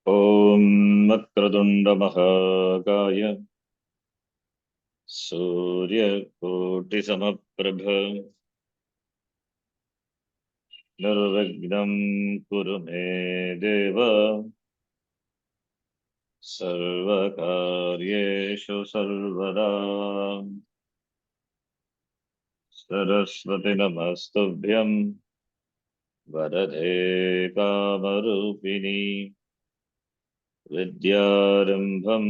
ॐ वक्रतुण्डमहाकाय सूर्यकोटिसमप्रभ निर्विघ्नं कुरु मे देव सर्वकार्येषु सर्वदा। सरस्वती नमस्तुभ्यं वरदे कामरूपिणी विद्यारम्भं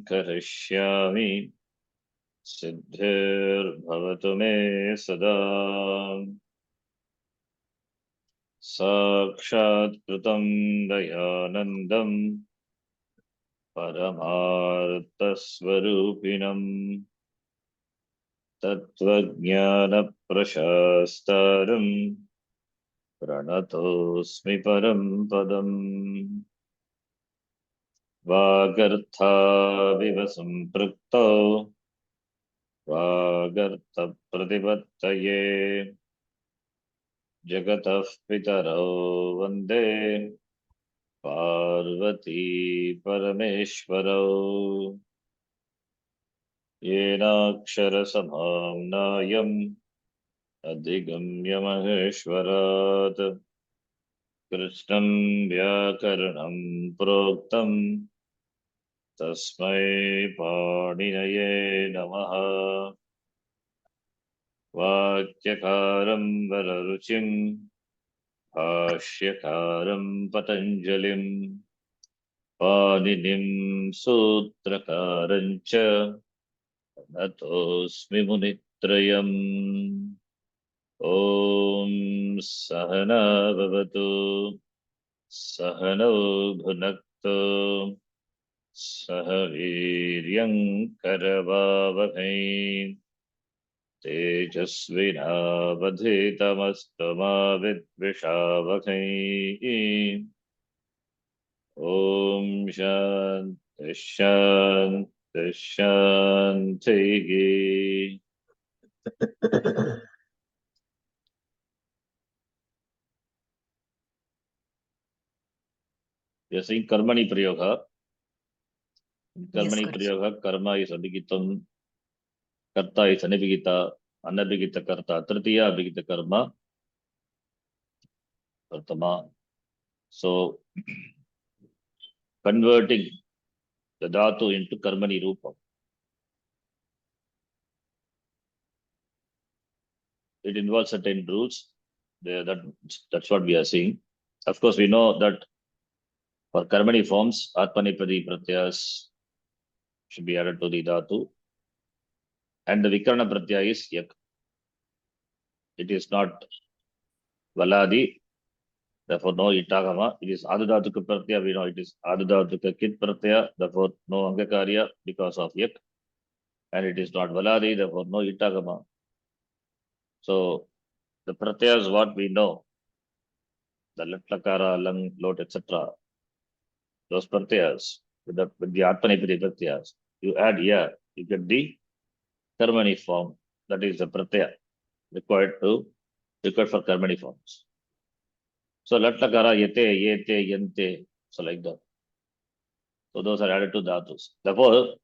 करिष्यामि सिद्धिर्भवतु मे सदा। साक्षात्कृतं दयानन्दं परमार्थस्वरूपिणं तत्त्वज्ञानप्रशास्तारं प्रणतोऽस्मि परं पदम्। वागर्थाविव सम्पृक्तौ वागर्थप्रतिपत्तये जगतः पितरौ वन्दे पार्वती परमेश्वरौ। येनाक्षरसमाम्नायम् अधिगम्य महेश्वरात् कृष्णं व्याकरणं प्रोक्तं तस्मै पाणिनये नमः। वाक्यकारं वररुचिं भाष्यकारं पतञ्जलिं पाणिनिं सूत्रकारं च नतोऽस्मि मुनित्रयम्। ॐ सहना भवतु सहनौ भुनक्तु सह वीर्यं करवावहै तेजस्विनावधीतमस्तु मा विद्विषावहै। ॐ शान्ति शान्ति शान्तिः। You're saying karmani prayoga. Karmani prayoga, karma is abhigitam, karta is anabhigita, anabhigita karta, tritiya abhigita karma, prathama. So, converting the dhatu into karmani rupam. It involves certain rules. That's what we are seeing. Of course, we know that for karmani forms, atmanipadi pratyas should be added to the dhatu. And the vikarana pratyaya is yak. It is not valadi, therefore no itagama. It is adhudhatuka pratyaya, we know it is adhudhatuka kit pratyaya, therefore no angakarya because of yak. And it is not valadi, therefore no itagama. So the pratyas, what we know, the lat lakara, lang, lot, etc., those pratyas, with the atmanipadi pratyas, you add here, you get the karmani form. That is the pratyaya required for karmani forms. So lat lakara, yete, yete, yente, so like that. So those are added to dhatus. Therefore,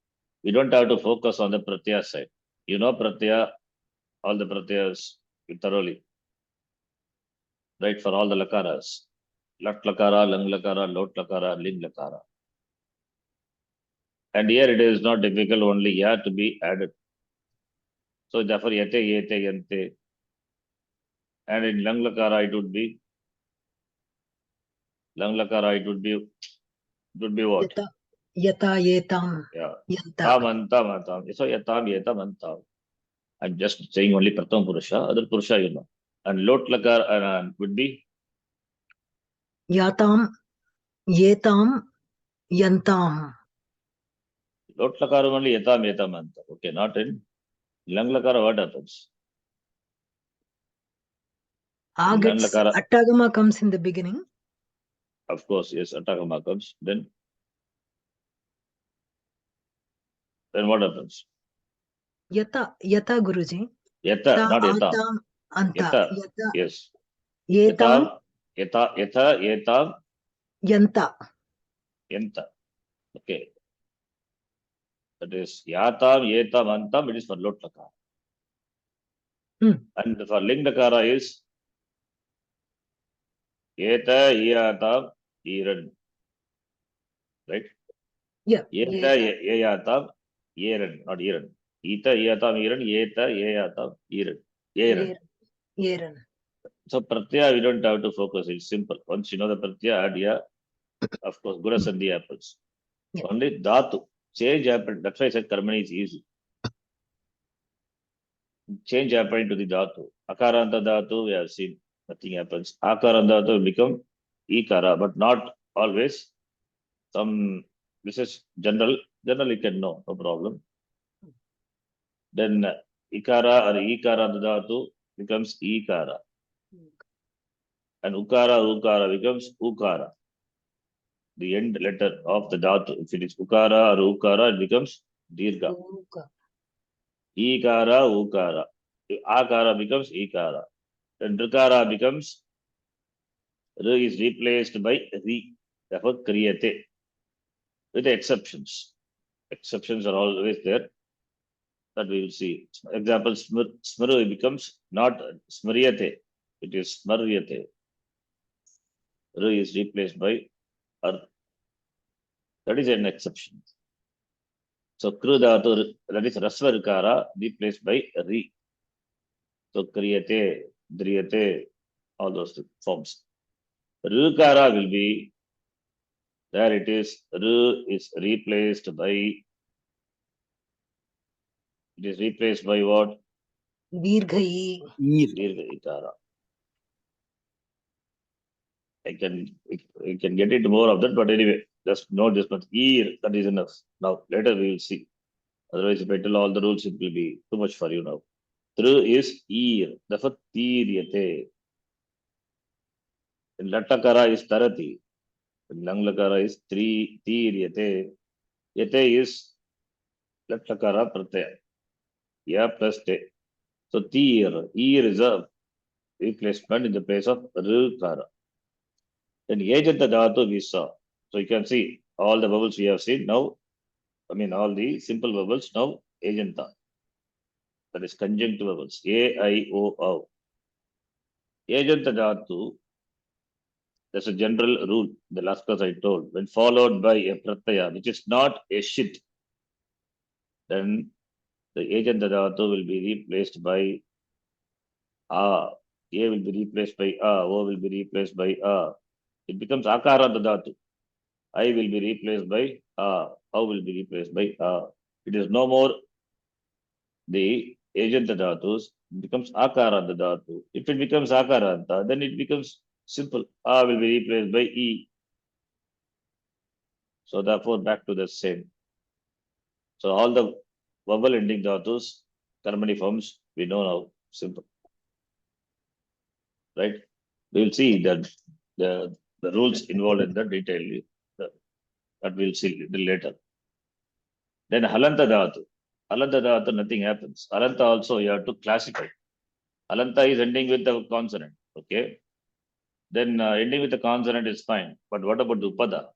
we don't have to focus on the pratyaya side. You know pratyaya, all the pratyas thoroughly, right? For all the lakaras, lat lakara, lang lakara, lot lakara, ling lakara. And here it is not difficult, only ya to be added. So therefore, yete, yete, yente. And in lang lakara, it would be what? Yata, yetam. Yeah. Yanta. Tam, antam, antam. So yatam, yetam, antam. I'm just saying only pratham purusha, other purusha, you know. And lot lakara would be? Yatam, yetam, yantam. Lot lakara only yatam, yetam, antam. Okay, not in lang lakara, what happens? Attagama comes in the beginning. Of course, yes, attagama comes. Then what happens? Yata, Guruji. Yata, not yatam. Atam, anta. Yata, yes. Yetam, yetam, yanta. Yanta. Okay. That is yatam, yetam, antam, it is for lot lakara. And for ling lakara is yeta, yatam, iran. Right? Yeah. Yeta, yatam, iran, not iran. Ita, yatam, iran, yeta, yatam, iran. Iran. Yeran. So pratyaya, we don't have to focus. It's simple. Once you know the pratyaya, add ya, of course, guna sandhi happens. Yeah. Only dhatu. Change happened. That's why I said karmani is easy. Change happened to the dhatu. Akaranta dhatu, we have seen nothing happens. Akaranta dhatu will become ikara, but not always. This is general. General you can know, no problem. Then ikara or ikara dhatu becomes ikara. And ukara becomes ukara. The end letter of the dhatu. If it is ukara or ukara, it becomes dirgha. Ikara, ukara. Akara becomes ikara. Then drikara becomes is replaced by re. Therefore, kriyate. With the exceptions. Exceptions are always there. That we will see. Example, smru becomes not smriyate. It is smaryate. Ru is replaced by ar. That is an exception. So kru dhatu, that is rasvarikara, replaced by re. So kriyate, driyate, all those forms. Rukara will be, there it is, ru is replaced by, it is replaced by what? Dirghai. Dirgha ikara. I can get into more of that, but anyway, just note this much. Ear, that is enough. Now, later we will see. Otherwise, if I tell all the rules, it will be too much for you now. Through is ear. Therefore, tiriyate. And latakara is tarati. And langlakara is tiriyate. Yate is latakara pratyaya. Ya plus te. So, tir. Ear is a replacement in the place of rukara. Then ejanta dhatu we saw. So, you can see all the vowels we have seen now. I mean, all the simple vowels now, ejanta. That is conjunct vowels. A, I, O, O. Ejanta dhatu, there's a general rule, the last class I told. When followed by a pratyaya, which is not a shit, then the ejanta dhatu will be replaced by A. A will be replaced by A. O will be replaced by A. It becomes akaranta dhatu. I will be replaced by A. O will be replaced by A. It is no more the ejanta dhatus, becomes akaranta dhatu. If it becomes akaranta, then it becomes simple. A will be replaced by E. So therefore, back to the same. So all the vowel ending dhatus, karmani forms, we know now, simple. Right? We will see that the rules involved in the detail. That we'll see a little later. Then halanta dhatu. Halanta dhatu, nothing happens. Halanta also you have to classify. Halanta is ending with the consonant. Okay. Then ending with the consonant is fine. But what about the upada?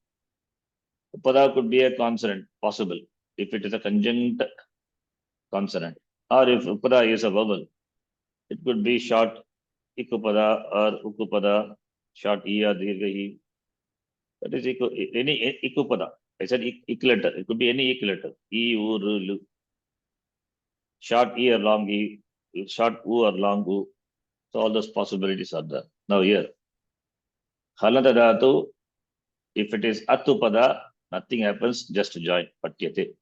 Upada could be a consonant, possible, if it is a conjunct consonant. Or if upada is a vowel, it could be short ikupada or ukupada, short e or dirgha e. That is any ikupada. I said ik letter. It could be any ik letter. E, u, ru, lu. Short e or long e, short u or long u. So all those possibilities are there. Now here, halanta dhatu, if it is atupada, nothing happens, just join patyate.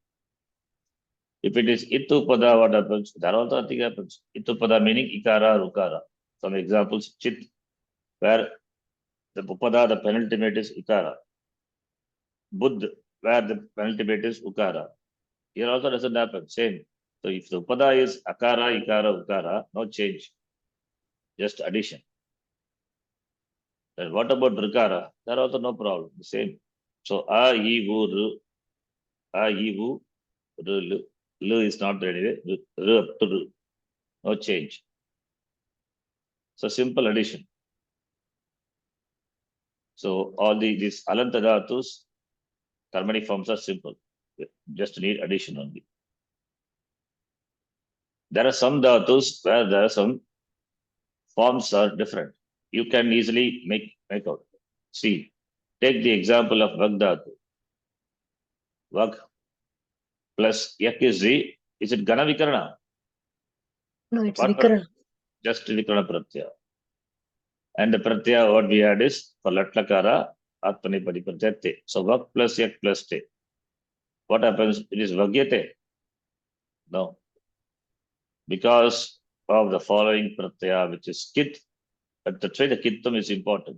If it is itupada, what happens? There also nothing happens. Itupada meaning ikara, rukara. Some examples, chit, where the upada, the penultimate is ikara. Buddh, where the penultimate is ukara. Here also doesn't happen, same. So if the upada is akara, ikara, ukara, no change, just addition. Then what about rukara? There also no problem, the same. So a, e, u, ru, a, e, u, ru, lu. Lu is not there anyway. Ru up to ru. No change. So simple addition. So all these alanta dhatus, Karmani forms are simple. Just need addition only. There are some dhatus where there are some forms are different. You can easily make out. See, take the example of Vag dhatu. Vag plus yak is it Gana Vikarana? No, it's What Vikarana. Just Vikarana Pratyaya. And the Pratyaya what we had is for Latlakara, Atmanipadi Pratyate. So Vag plus yak plus te. What happens? It is Vagyate. No. Because of the following Pratyaya, which is Kit. But that's why the Kittam is important.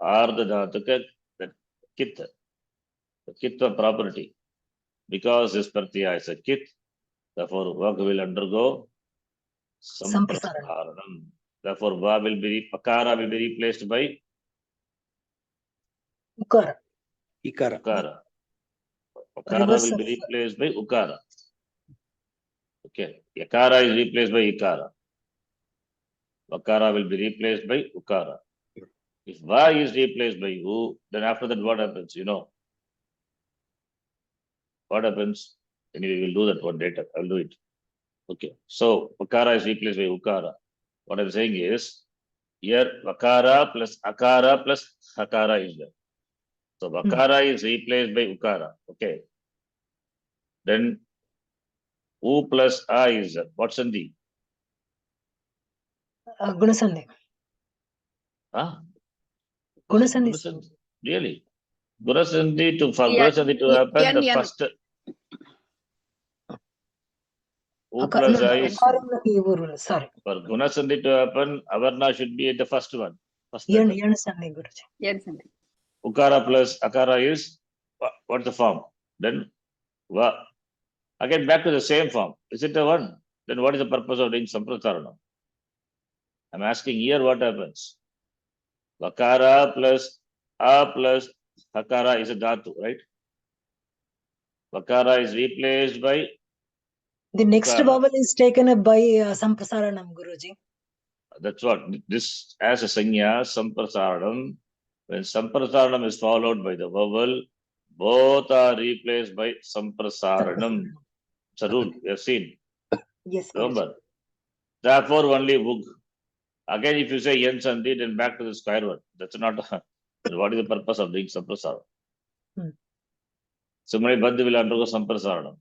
Ardha Dhatuka, the Kitta. The Kitta property. Because this Pratyaya is a Kit, therefore Vag will undergo Samprasaranam. Therefore, Va will be, Pakara will be replaced by Ukara. Ikara. Ukara. Pakara will be replaced by Ukara. Okay. Yakara is replaced by Ikara. Vakara will be replaced by Ukara. If Va is replaced by U, then after that what happens? You know. What happens? Anyway, we'll do that one later. I'll do it. Okay. So Vakara is replaced by Ukara. What I'm saying is, here Vakara plus Akara plus Hakara is there. So Vakara is replaced by Ukara. Okay. Then U plus A is there. What Sandhi? Gunasandhi. Huh? Gunasandhi. Really? Gunasandhi for Gunasandhi to happen, the first U plus I is, sorry. for Gunasandhi to happen, Avarna should be the first one. First Yanasandhi, Guruji. Ukara plus Akara is, what's the form? Then Va. Again back to the same form. Is it the one? Then what is the purpose of doing Samprasaranam? I'm asking here what happens. Vakara plus A plus Hakara is a dhatu, right? Vakara is replaced by the next Ukara. vowel is taken up by Samprasaranam, Guruji. That's what this as a sanya Samprasaranam. When Samprasaranam is followed by the vowel, both are replaced by Samprasaranam. It's a rule we have seen. Yes, Remember. Guruji. Therefore, only Vug. Again, if you say Yen Sandhi, then back to the square one. That's not what is the purpose of doing Samprasaranam. Similarly, Badh will undergo Samprasaranam.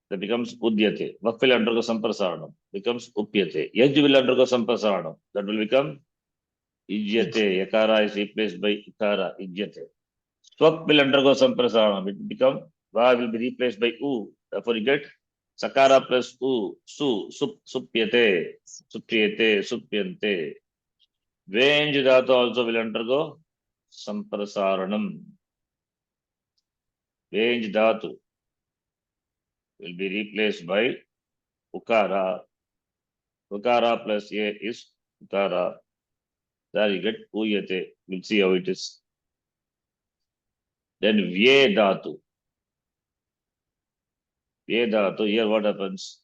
That becomes Udyate. Vak will undergo Samprasaranam. Becomes Upyate. Yaj will undergo Samprasaranam. That will become Ijyate. Yakara is replaced by Ikara. Ijyate. Swak will undergo Samprasaranam. It will become Va will be replaced by U. Therefore, you get Sakara plus U. Supyate. Supyate. Supyante. Venj Dhatu also will undergo Samprasaranam. Venj Dhatu will be replaced by Ukara. Ukara plus A is Ukara. There you get Uyate. We'll see how it is. Then Vye Dhatu. Vye Dhatu, here what happens?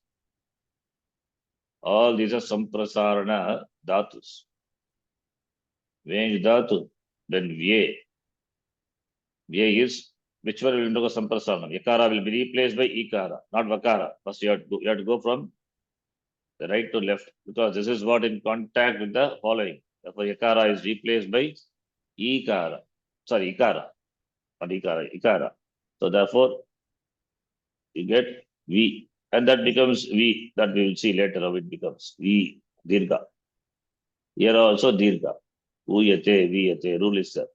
All these are Samprasarana Dhatus. Venj Dhatu. Then Vye. Vye is, which one will undergo Samprasarana? Yakara will be replaced by Ikara, not Vakara. First you have to go from the right to left, because this is what in contact with the following. Therefore, Yakara is replaced by Ikara. Sorry, Ikara. Not Ikara, Ikara. So therefore, you get V. And that becomes V. That we will see later how it becomes. V, Dirga. Here also Dirga. Uyate, Viyate, rule is there.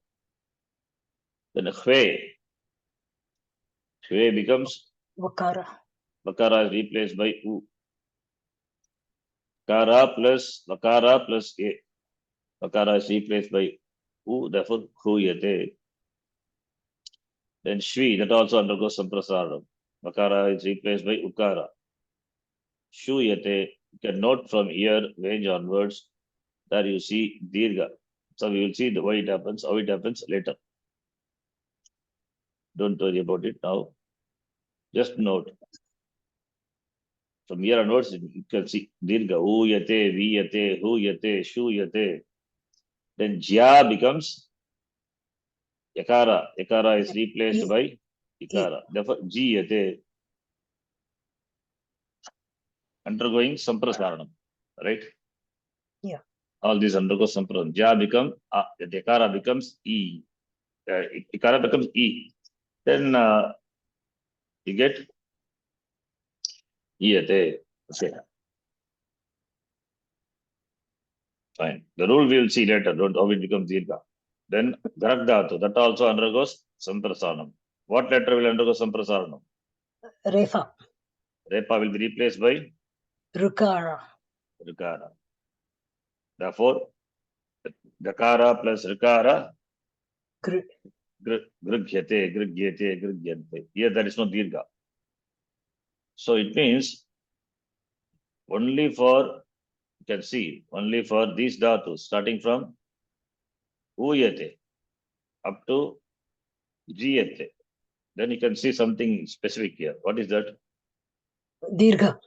Then Hve. Hve becomes Vakara. Vakara is replaced by U. Vakara plus A. Vakara is replaced by U, therefore Huyate. Then Shvi, that also undergoes Samprasaranam. Vakara is replaced by Ukara. Shuyate, you can note from here, range onwards, that you see Dirga. So we will see the way it happens, how it happens later. Don't worry about it now. Just note. From here onwards, you can see Dirga, Uyate, Viyate, Huyate, Shuyate. Then Jya becomes Yakara is replaced by ikara. Therefore, jiyate, undergoing samprasaranam, right? Yeah. All these undergo samprasaranam. Ja become, yakara becomes e. Ikara becomes e. Then you get iyate. Okay. Fine. The rule we will see later. Don't how it becomes dirgha. Then garak dhatu, that also undergoes samprasaranam. What letter will undergo samprasaranam? Refa. Repa will be replaced by Rukara. rikara. Therefore, dakara plus rikara, grighyate, grigyante. Here there is no dirgha. So it means only for, you can see, only for these dhatus, starting from uyate up to jiyate. Then you can see something specific here. What is that? Dirgha.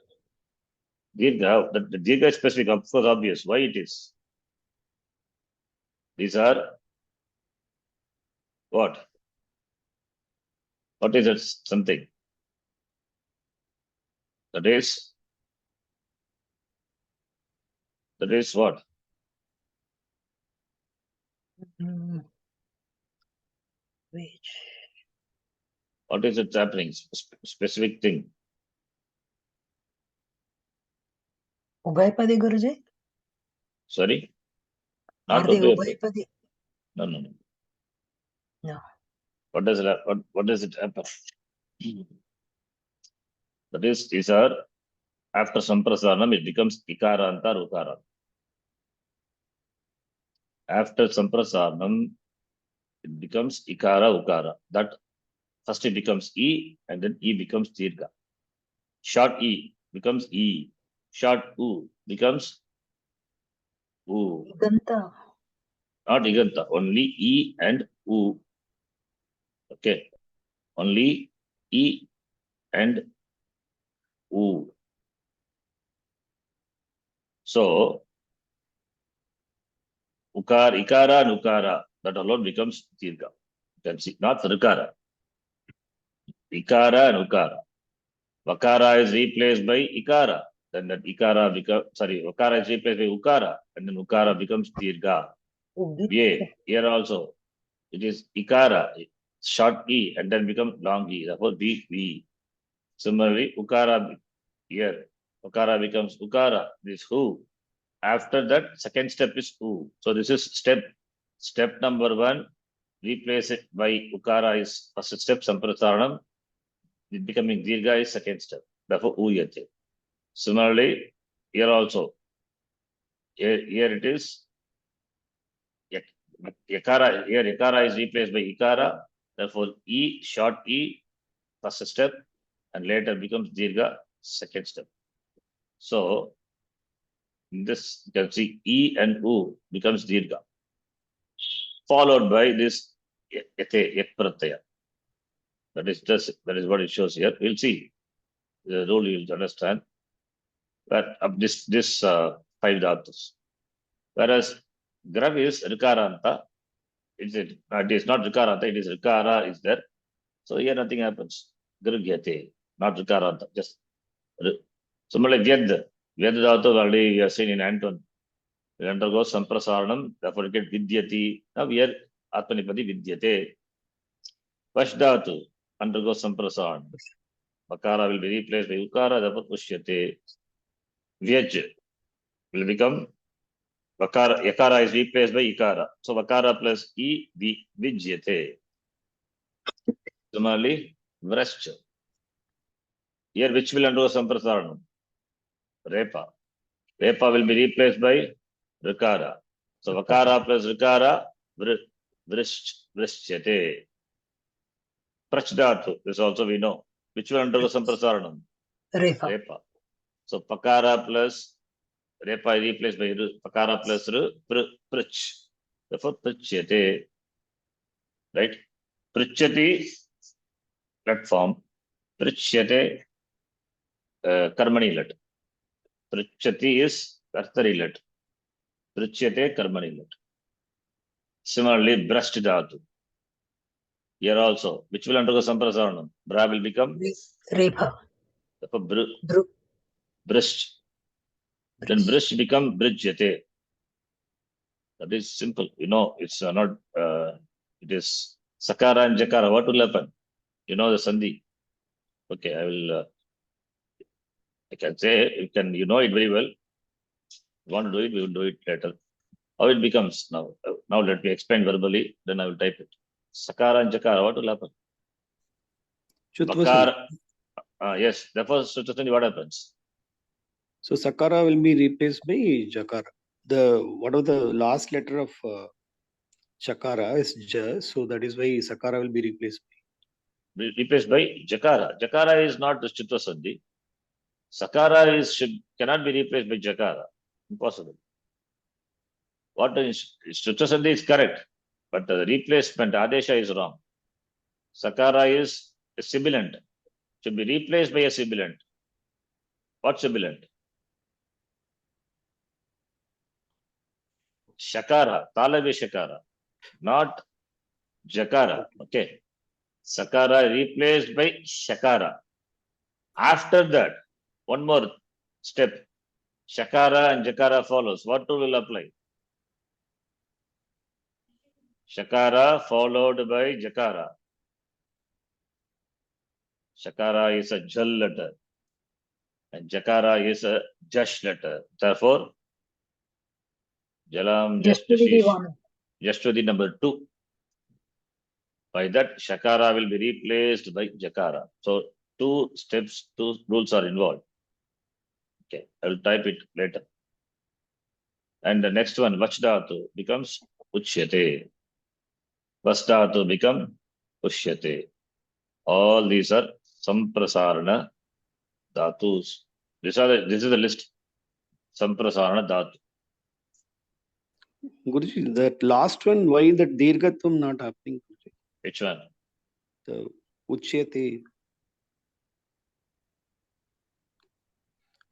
Dirgha, the dirgha is specific, of course, obvious. Why it is? These are what? What is it? Something that is what? Which? What is it happening? Specific thing. Ubhayapadi, Guruji? Sorry? Are Not they Ubhayapadi. Ubhayapadi? No. No. What does it happen? That is, these are after samprasaranam, it becomes ikaranta, rukara. After samprasaranam, it becomes ikara, ukara. That first it becomes e, and then e becomes dirgha. Short e becomes e. Short u becomes u. Iganta. Not iganta, only e and u. Okay. Only e and u. So, ikara, nukara, that alone becomes dirgha. You can see, not rikara. Ikara, nukara. Vakara is replaced by ikara. Then that ikara becomes, vakara is replaced by ukara. And then ukara becomes dirgha. Here also, it is ikara, short e, and then become long e. Therefore, v. Similarly, ukara here, ukara becomes ukara. This who. After that, second step is who. So this is step number 1. Replace it by ukara is first step, samprasaranam. It becoming dirgha is second step. Therefore, uyate. Similarly, here also, here it is yakara. Here yakara is replaced by ikara. Therefore, e, short e, first step, and later becomes dirgha, second step. So, in this, you can see e and u becomes dirgha, followed by this yate, yak pratyaya. That is what it shows here. We'll see the rule, you'll understand. But of this 5 dhatus. Whereas grag is rikaranta. It is not rikaranta, it is rikara is there. So here nothing happens. Grigyate, not rikaranta, just similarly vyad dhatu already we have seen in Anton. We undergo samprasaranam, therefore get vidyati. Now here atmanipadi vidyate. Vash dhatu undergo samprasaranam. Vakara will be replaced by ukara, therefore pushyate. Vyaj will become vakara, yakara is replaced by ikara. So vakara plus e, vijyate. Similarly, vrascha. Here which will undergo samprasaranam? Repa. Repa will be replaced by rikara. So vakara plus rikara, vrishchyate. Prachdhatu, this also we know. Which will undergo samprasaranam? Repa. So pakara plus repa is replaced by pakara plus prich. Therefore, prichyate. Right? Prichyati, platform. Prichyate, karmani lat. Prichyati is kartari lat. Prichyate, karmani lat. Similarly, breast dhatu. Here also, which will undergo Samprasaranam? Bra will become Repha. Bru. Brist. Then Brist become Brijyate. That is simple. You know, it's not, it is Sakara and Jakara. What will happen? You know the Sandhi. Okay, I can say, you know it very well. You want to do it, we will do it later. How it becomes now. Now let me explain verbally, then I will type it. Sakara and Jakara, what will happen? Shutvasandhi. Yes, therefore, Shutvasandhi, what happens? So Sakara will be replaced by Jakara. What of the last letter of Chakara is Ja, so that is why Sakara will be replaced Replaced by Jakara. Jakara is not the Shutvasandhi. Sakara cannot be replaced by Jakara. Impossible. What is Shutvasandhi is correct, but the replacement Adesha is wrong. Sakara is a sibilant. Should be replaced by a sibilant. What sibilant? Shakara, Talavi Shakara, not Jakara. Okay. Sakara replaced by Shakara. After that, one more step. Shakara and Jakara follows. What two will apply? Shakara followed by Jakara. Shakara is a Jal letter and Jakara is a Jash letter. Therefore, Jalam Jashtudi number 2. By that, Shakara will be replaced by Jakara. So, 2 steps, 2 rules are involved. Okay, I will type it later. And the next one, Vachdhatu becomes Uchyate. Vachdhatu become Ushyate. All these are Samprasarana Dhatus. This is the list. Samprasarana Dhatu. Guruji, that last one, why that Dirghatvam not happening? Which one? The Uchyate.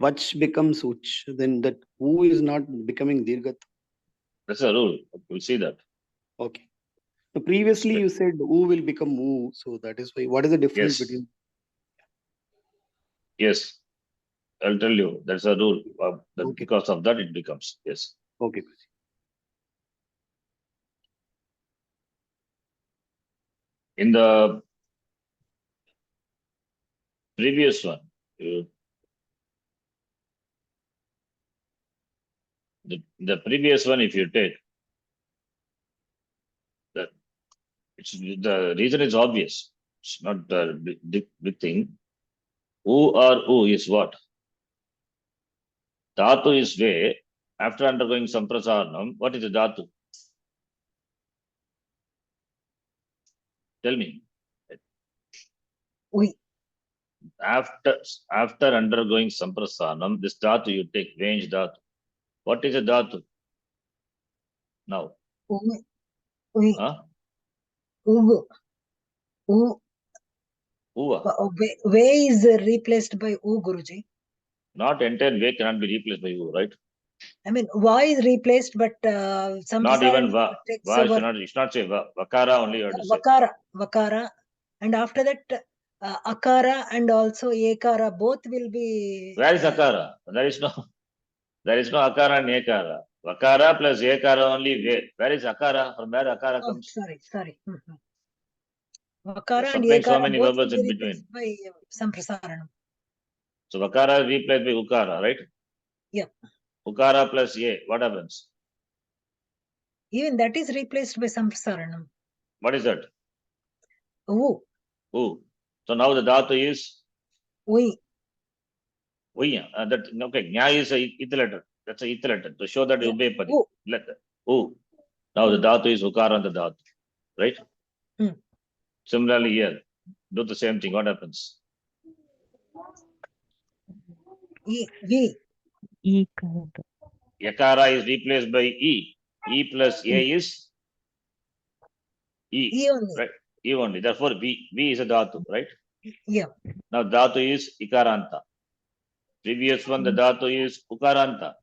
Vach becomes Uch, then that who is not becoming Dirghatvam. That's a rule. We'll see that. Okay. So previously you said who will become who, so that is why. What is the difference between? Yes, I'll tell you. That's a rule. Okay. Because of that, it becomes. Yes. Okay. In the previous one, the previous one, if you take that, the reason is obvious. It's not the big thing. Who or who is what? Dhatu is way. After undergoing Samprasaranam, what is the Dhatu? Tell me. After undergoing Samprasaranam, this Dhatu you take, range Dhatu. What is a Dhatu? Now. Huh? Way is replaced by U, Guruji. Not entire way cannot be replaced by U, right? I mean, Va is replaced, but not even Va. Va should not say Va. Vakara only you have to say. Vakara. And after that, Akara and also Ekara, both will be. Where is Akara? There is no Akara and Ekara. Vakara plus Ekara only way. Where is Akara? From where Akara comes? Sorry. Vakara and Ekara, so many both verbs will in be between. By Samprasaranam. So Vakara is replaced by Ukara, right? Yeah. Ukara plus A, what happens? Even that is replaced by Samprasaranam. What is that? U. So now the Dhatu is? Ui. That, okay, Nya is a Ith letter. That's a Ith letter to show that Ubepadi. Letter. Now the Dhatu is Ukara and the Dhatu, right? Similarly here, do the same thing. What happens? Yakara is replaced by E. E plus A is E. Only. Right? E only. Therefore, V is a Dhatu, right? Yeah. Now Dhatu is Ikaranta. Previous one, the Dhatu is Ukaranta.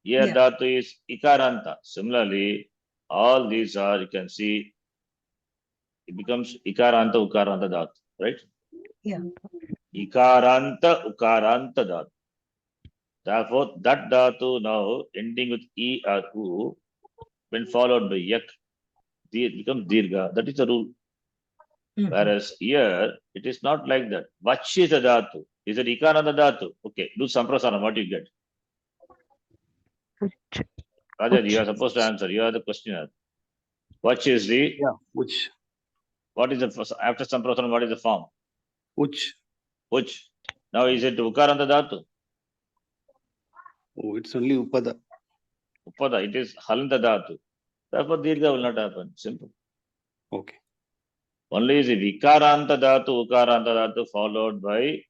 Here Dhatu is Ikaranta. Similarly, all these are, you can see, it becomes Ikaranta Ukaranta Dhatu, right? Yeah. Ikaranta Ukaranta Dhatu. Therefore, that Dhatu now ending with E or U, when followed by Yak, it becomes Dirgha. That is the rule. Whereas here, it is not like that. Vach is a Dhatu. Is it Ikaranta Dhatu? Okay, do Samprasana, what you get? Rajat, you are supposed to answer. You are the questioner. Vach is the, Uch. what is the first, after Samprasana, what is the form? Uch. Uch. Now is it Ukaranta Dhatu? Oh, it's only Upada. Upada, it is Halanta Dhatu. Therefore, Dirgha will not happen. Simple. Okay. Only is the Vikaranta Dhatu, Ukaranta Dhatu followed by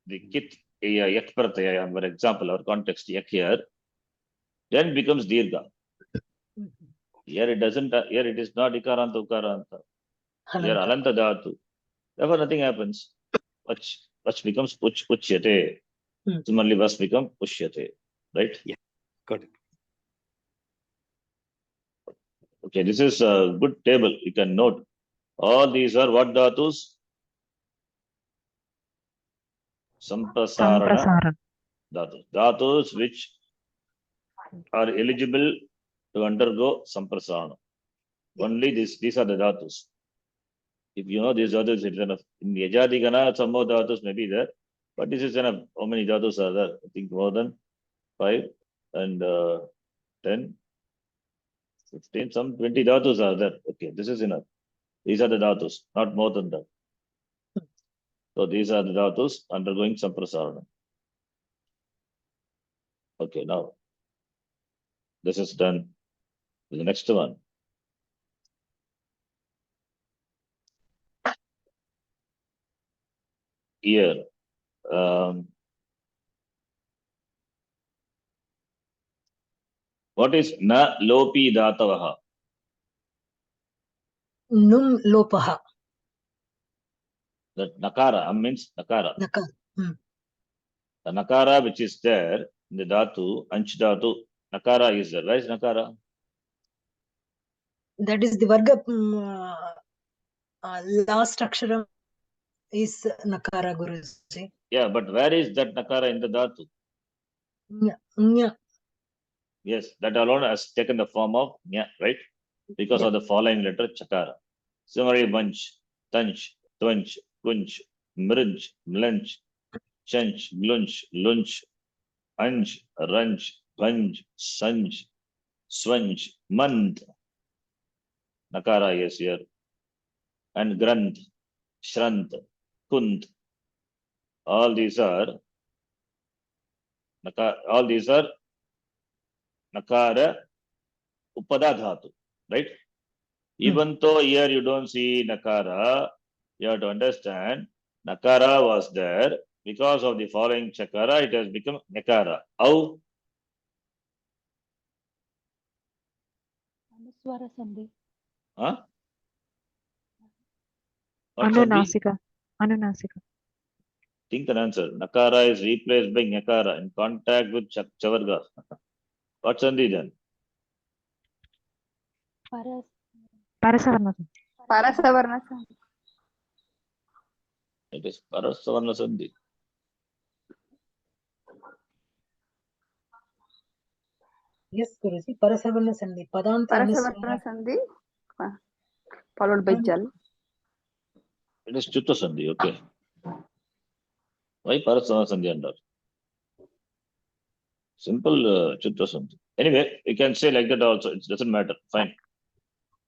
the Kit, Yak Pratyaya, for example, our context Yak here, then becomes Dirgha. Here it doesn't, here it is not Ikaranta, Ukaranta. Here Halanta Dhatu. Therefore, nothing happens. Vach becomes Uchyate. Similarly, Vas become Ushyate. Right? Yeah. Got it. Okay, this is a good table. You can note. All these are what dhatus? Samprasarana dhatus. Dhatus which are eligible to undergo samprasarana. Only these are the dhatus. If you know these dhatus, it's enough. In Yajadigana, some more dhatus may be there, but this is enough. How many dhatus are there? I think more than 5 and 10, 15, some 20 dhatus are there. Okay, this is enough. These are the dhatus, not more than that. So these are the dhatus undergoing samprasarana. Okay, now this is done. The next one. Here, what is na lopi dhatavaha? Num lopaha. That nakara means nakara. Nakara. The nakara which is there in the dhatu, anch dhatu, nakara is there. Where is nakara? That is the Varga last aksharam is Nakara, Guruji. Yeah, but where is that nakara in the dhatu? Nya. Yes, that alone has taken the form of nya, right? Because of the following letter chakara. Similarly, bunch, tanch, twanch, kunch, mrinch, mlench, chanch, glunch, lunch, anj, ranch, vanj, sanj, swanj, mand. Nakara is here. And granth, shrant, kunt. All these are nakara upada dhatu, right? Even though here you don't see nakara, you have to understand nakara was there. Because of the following chakara, it has become nakara. How? Anuswara sandhi. Huh? What sandhi? Anunasika. Think an answer. Nakara is replaced by nyakara in contact with chavarga. What sandhi then? Parasavarna. Parasavarna sandhi. It is parasavarna sandhi. Yes, Guruji. Parasavarna sandhi. Padanta Parasavarna sandhi followed by jal. It is chutta sandhi, okay. Why parasavarna sandhi under? Simple chutta sandhi. Anyway, you can say like that also. It doesn't matter. Fine.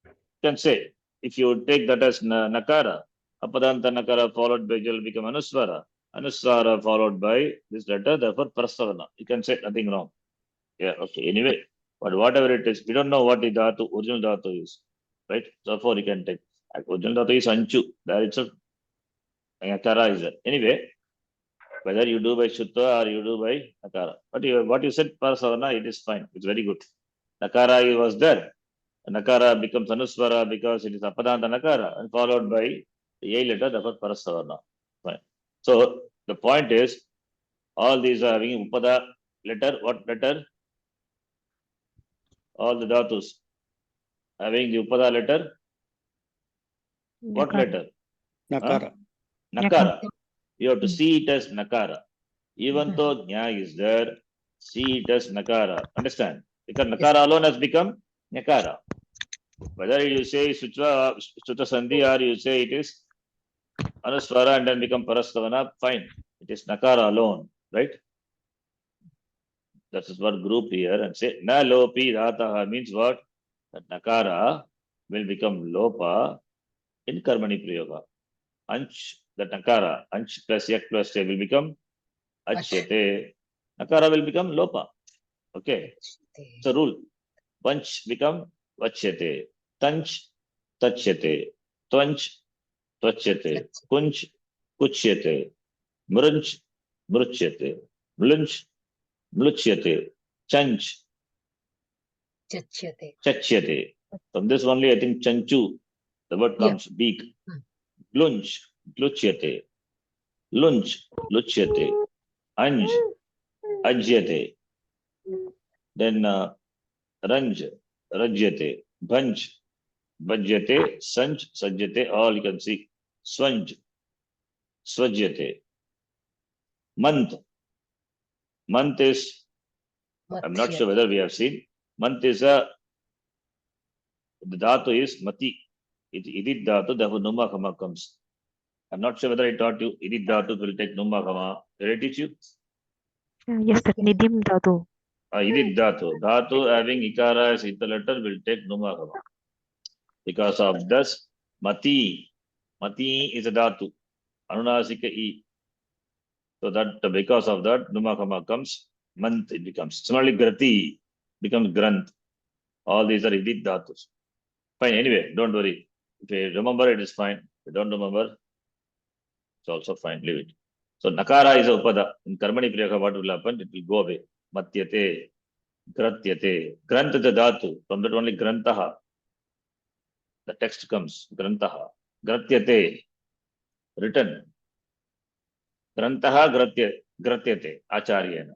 You can say, if you take that as nakara, apadanta nakara followed by jal become anuswara. Anuswara followed by this letter, therefore parasavarna. You can say nothing wrong. Yeah, okay. Anyway, but whatever it is, we don't know what the dhatu, original dhatu is. Right? Therefore, you can take. Original dhatu is anchu. There itself, nakara is there. Anyway, whether you do by Shutta or you do by Nakara. But what you said, Parasavarna, it is fine. It's very good. Nakara was there. Nakara becomes Anuswara because it is Apadanta Nakara and followed by the A letter, therefore Parasavarna. Fine. So the point is, all these are having Upada letter. What letter? All the dhatus having the Upada letter. What Nakara. letter? Nakara. Nakara. You have to Hmm. see it as Nakara. Even though Nya is there, see it as Nakara. Understand? Because Nakara alone has become Nakara. Whether you say Sutra Sandhi or you say it is Anuswara and then become Parastavana, fine. It is Nakara alone, right? That is what group here and say Na Lopi Dhataha means what? That Nakara will become Lopa in Karmani Prayoga. Anch, the Nakara, Anch plus Yak plus Te will become Achyate. Nakara will become Lopa. Okay. It's a rule. Vanch become Vachyate. Tanch, Tachyate. Tvanch, Tvachyate. Kunch, Kuchyate. Mrunch, Mruchyate. Mlunch, Mluchyate. Chanch, Chachyate. Chachyate. From this only I think Chanchu, the word comes, beak. Glunch, Gluchyate. Lunch, Luchyate. Anj, Ajyate. Then Ranj, Rajyate. Bhanj, Bhajyate. Sanj, Sajyate. All you can see. Swanj, Swajyate. Month. Month is, I'm not sure whether we have seen. Month is the dhatu is mati. Idit dhatu, therefore Numa Kama comes. I'm not sure whether I taught you Idit dhatu will take Numa Kama. Did I teach you? Yes, sir. Nidim Dhatu. Idit dhatu. Dhatu having Ikara as Ita letter will take Numa Kama. Because of this, Mati. Mati is a dhatu. Anunasika E. So that because of that, Numa Kama comes. Month it becomes. Similarly, Grati becomes Granth. All these are Idit dhatus. Fine. Anyway, don't worry. If you remember, it is fine. If you don't remember, it's also fine. Leave it. So Nakara is a Upada. In Karmani Priyaga, what will happen? It will go away. Matyate, Gratyate. Granth is the dhatu. From that only Grantaha. The text comes. Grantaha. Gratyate. Written. Grantaha Gratyate. Acharyena.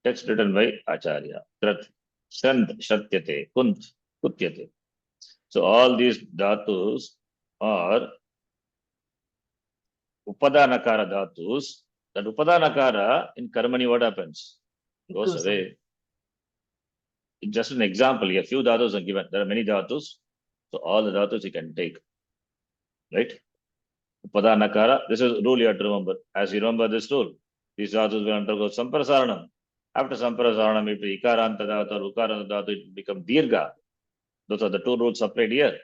Text written by Acharya. Grat. Shrant. Shratyate. Kunt. Kutyate. So all these dhatus are Upadanakara dhatus. That Upadanakara in Karmani, what happens? Goes away. It's just an example. A few dhatus are given. There are many dhatus. So all the dhatus you can take. Right? Upadanakara. This is a rule you have to remember. As you remember this rule, these dhatus will undergo Samprasaranam. After Samprasaranam, if the Ikaranta dhatu or Ukaranta dhatu, it will become Dirgha. Those are the two rules separate here.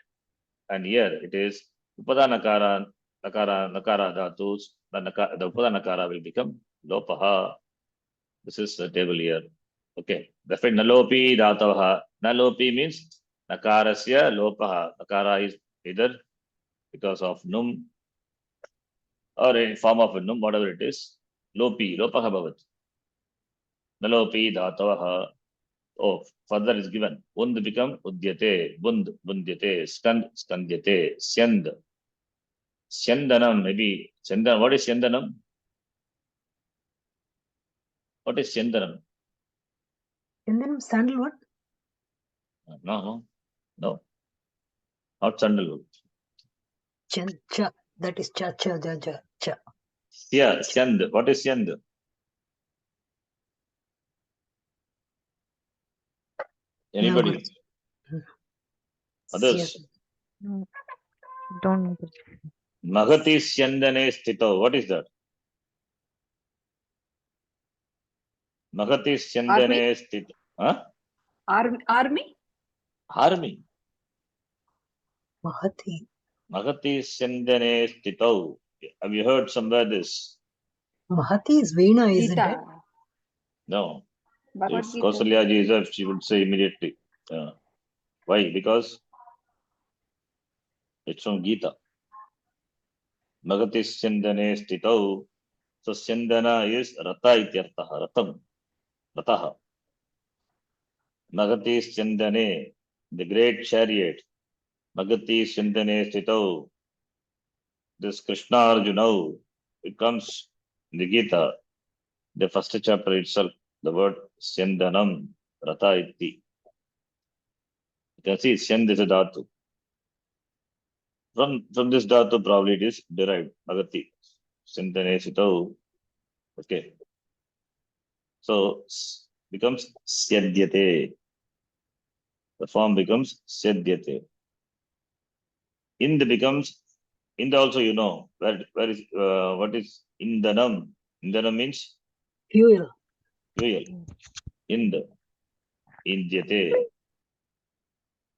And here it is Upadanakara, Nakara dhatus. The Upadanakara will become Lopaha. This is the table here. Okay. Therefore, Nalopi Dhatavaha. Nalopi means Nakarasya Lopaha. Nakara is either because of Num or in form of a Num, whatever it is. Lopi, Lopaha Bhavat. Nalopi Dhatavaha. Oh, further is given. Und become Udyate, Bund, Bundyate, Skand, Skandyate, Syand. Syandanam, maybe. Syandanam. What is Syandanam? What is Syandanam? And then sandalwood. No. Not sandalwood. Cha. That is cha. Yeah, Syand. What is Syand? Anybody? Others? No, don't know. Mahati Syandane Sthito. What is that? Mahati Syandane Sthito. Huh? Army? Harmi. Mahati. Mahati Syandane Sthito. Have you heard somewhere this? Mahati is Veena, isn't it? Gita. No. Bhagavad If Gita. Kausalya ji is up, she would say immediately. Why? Because it's from Gita. Magati Syandane Sthitau. So Syandana is Rata ityartaha. Ratam. Rataha. Magati Syandane. The great chariot. Magati Syandane Sthitau. This Krishna Arjuna. It comes in the Gita. The first chapter itself. The word Syandanam. Rata iti. You can see Syand is a dhatu. From this dhatu probably it is derived. Agati. Sintane sitau. Okay. So becomes syadyate. The form becomes syadyate. Ind becomes ind also where is what is indanam? Indanam means Fuel. fuel. Ind indyate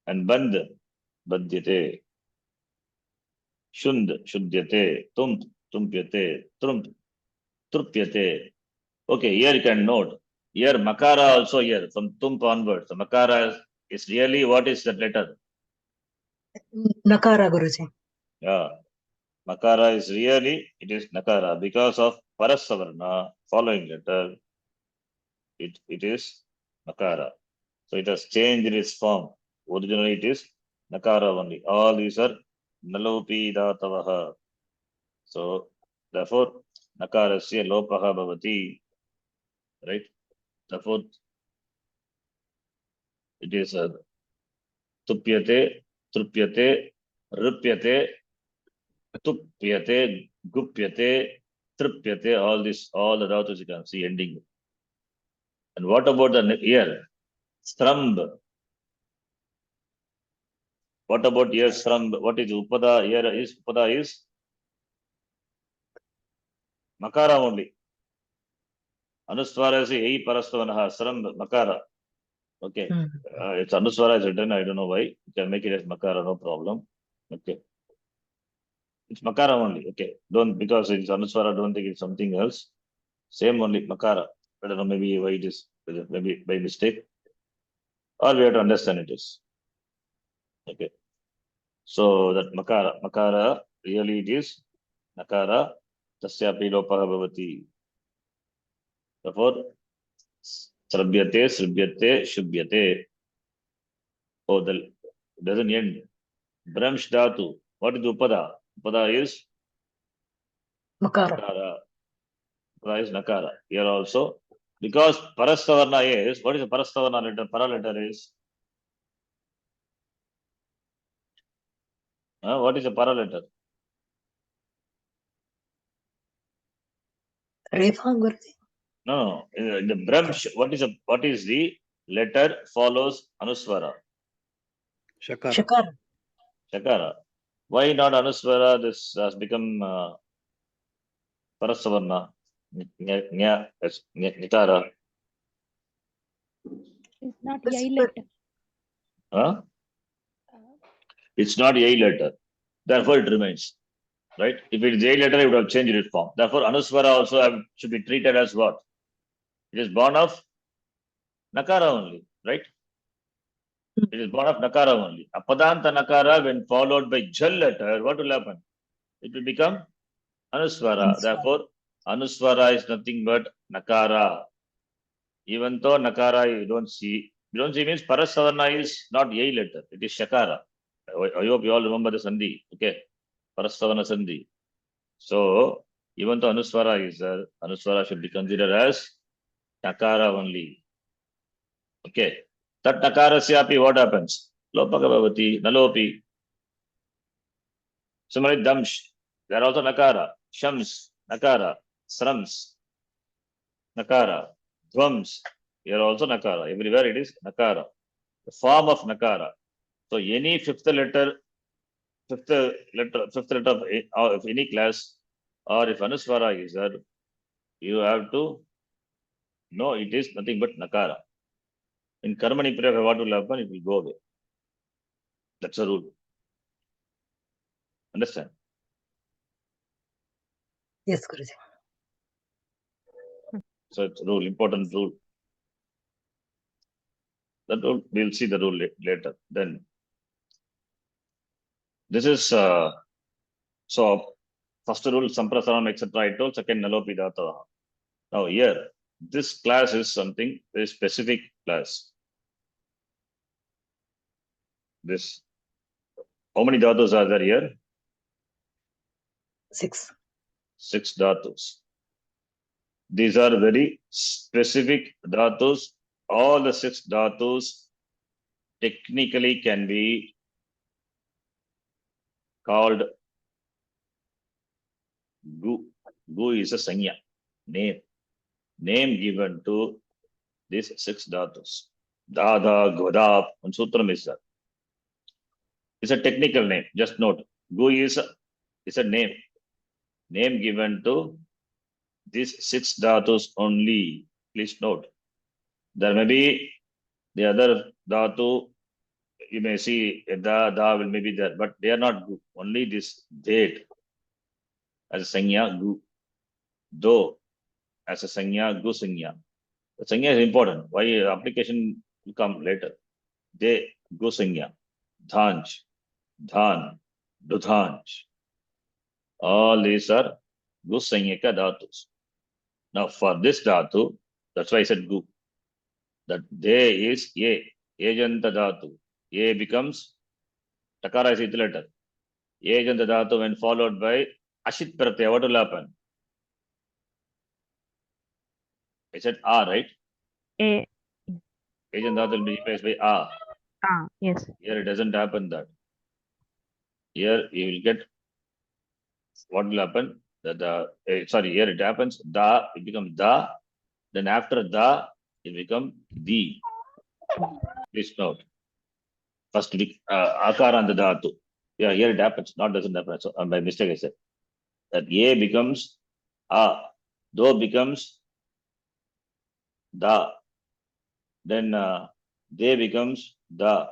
and band badyate. Shund shudyate. Tump tumpyate. Trump trupyate. Okay, here you can note. Here makara also here from tump onwards. The makara is really what is that letter? Nakara, Guruji. Yeah. Makara is really, it is nakara because of parasavarna following letter. It is nakara. So it has changed its form. Originally it is nakara only. All these are nalopi datavaha. So therefore nakarasya lopaha bhavati. Right? Therefore it is tupyate, trupyate, rupyate, tupyate, gupyate, trupyate, all the dhatus you can see ending. And what about the ear? Stramb. What about ear stramb? What is upada? Ear is upada is makara only. Anuswara is ei parastavanaha, stramb, makara. Okay. It's anuswara is written, I don't know why. You can make it as makara, no problem. Okay. It's makara only. Okay. Don't, because it's anuswara, don't think it's something else. Same only, makara. I don't know, maybe why it is, maybe by mistake. Or we have to understand it is. Okay. So that makara, really it is nakara, tasyapi lopaha bhavati. Therefore, srabyate, sribyate, shubhyate. Oh, the doesn't end. Brahmsh dhatu. What is upada? Upada is Makara. nakara. Upada is nakara. Here also, because parastavarna is, what is the parastavarna letter? Para letter is, what is the para letter? Refa, Guruji. No. The Brahmsh, what is the letter follows anuswara? Shakara. Shakara. Shakara. Why not anuswara? This has become parastavarna. Nikara. It's not Yes, yai but- letter. Huh? It's not a letter. Therefore, it remains. Right? If it is a letter, it would have changed its form. Therefore, anuswara also should be treated as what? It is born of nakara only. Right? It is born of nakara only. Apadanta nakara, when followed by jal letter, what will happen? It will become anuswara. Anuswara. Therefore, anuswara is nothing but nakara. Even though nakara you don't see means parasavarna is not a letter. It is shakara. I hope you all remember the sandhi. Okay. Parastavana sandhi. So, even though anuswara is there, anuswara should be considered as nakara only. Okay. That nakarasyapi, what happens? Lopaka bhavati, nalopi. Similarly, damsh. They are also nakara. Shams, nakara. Srams, nakara. Dvams. Here also nakara. Everywhere it is nakara. The form of nakara. So, any fifth letter of any class, or if anuswara is there, you have to know it is nothing but nakara. In karmani prayoga, what will happen? It will go away. That's a rule. Understand? Yes, Guruji. So it's a rule, important rule. That rule, we'll see the rule later. Then this is so first rule, samprasaram, etc. I told, second nalopi dhata. Now here, this class is something very specific class. This, how many dhatus are there here? 6. 6 dhatus. These are very specific dhatus. All the 6 dhatus technically can be called gu. Gu is a sanya, name given to these 6 dhatus. Dada, goda, and sutram is that. It's a technical name. Just note, gu is a name given to these 6 dhatus only. Please note. There may be the other dhatu. You may see da will maybe there, but they are not gu. Only this date as a sanya gu, do as a sanya gu sanya. The sanya is important. Why application will come later. De gu sanya, dhanj, dhan, dudhanj. All these are gu sanyaka dhatus. Now for this dhatu, that's why I said gu. That de is a, ejanta dhatu. A becomes takara is ith letter. Ejanta dhatu when followed by ashit pratyaya, what will happen? I said a, right? A. Ejanta dhatu will be replaced by a. Ah, yes. Here it doesn't happen that. Here you will get what will happen? Sorry, here it happens da, it becomes da. Then after da, it becomes di. Please note. First, akara and the dhatu. Yeah, here it happens. Not doesn't happen. So by mistake I said that a becomes a, do becomes da. Then de becomes da.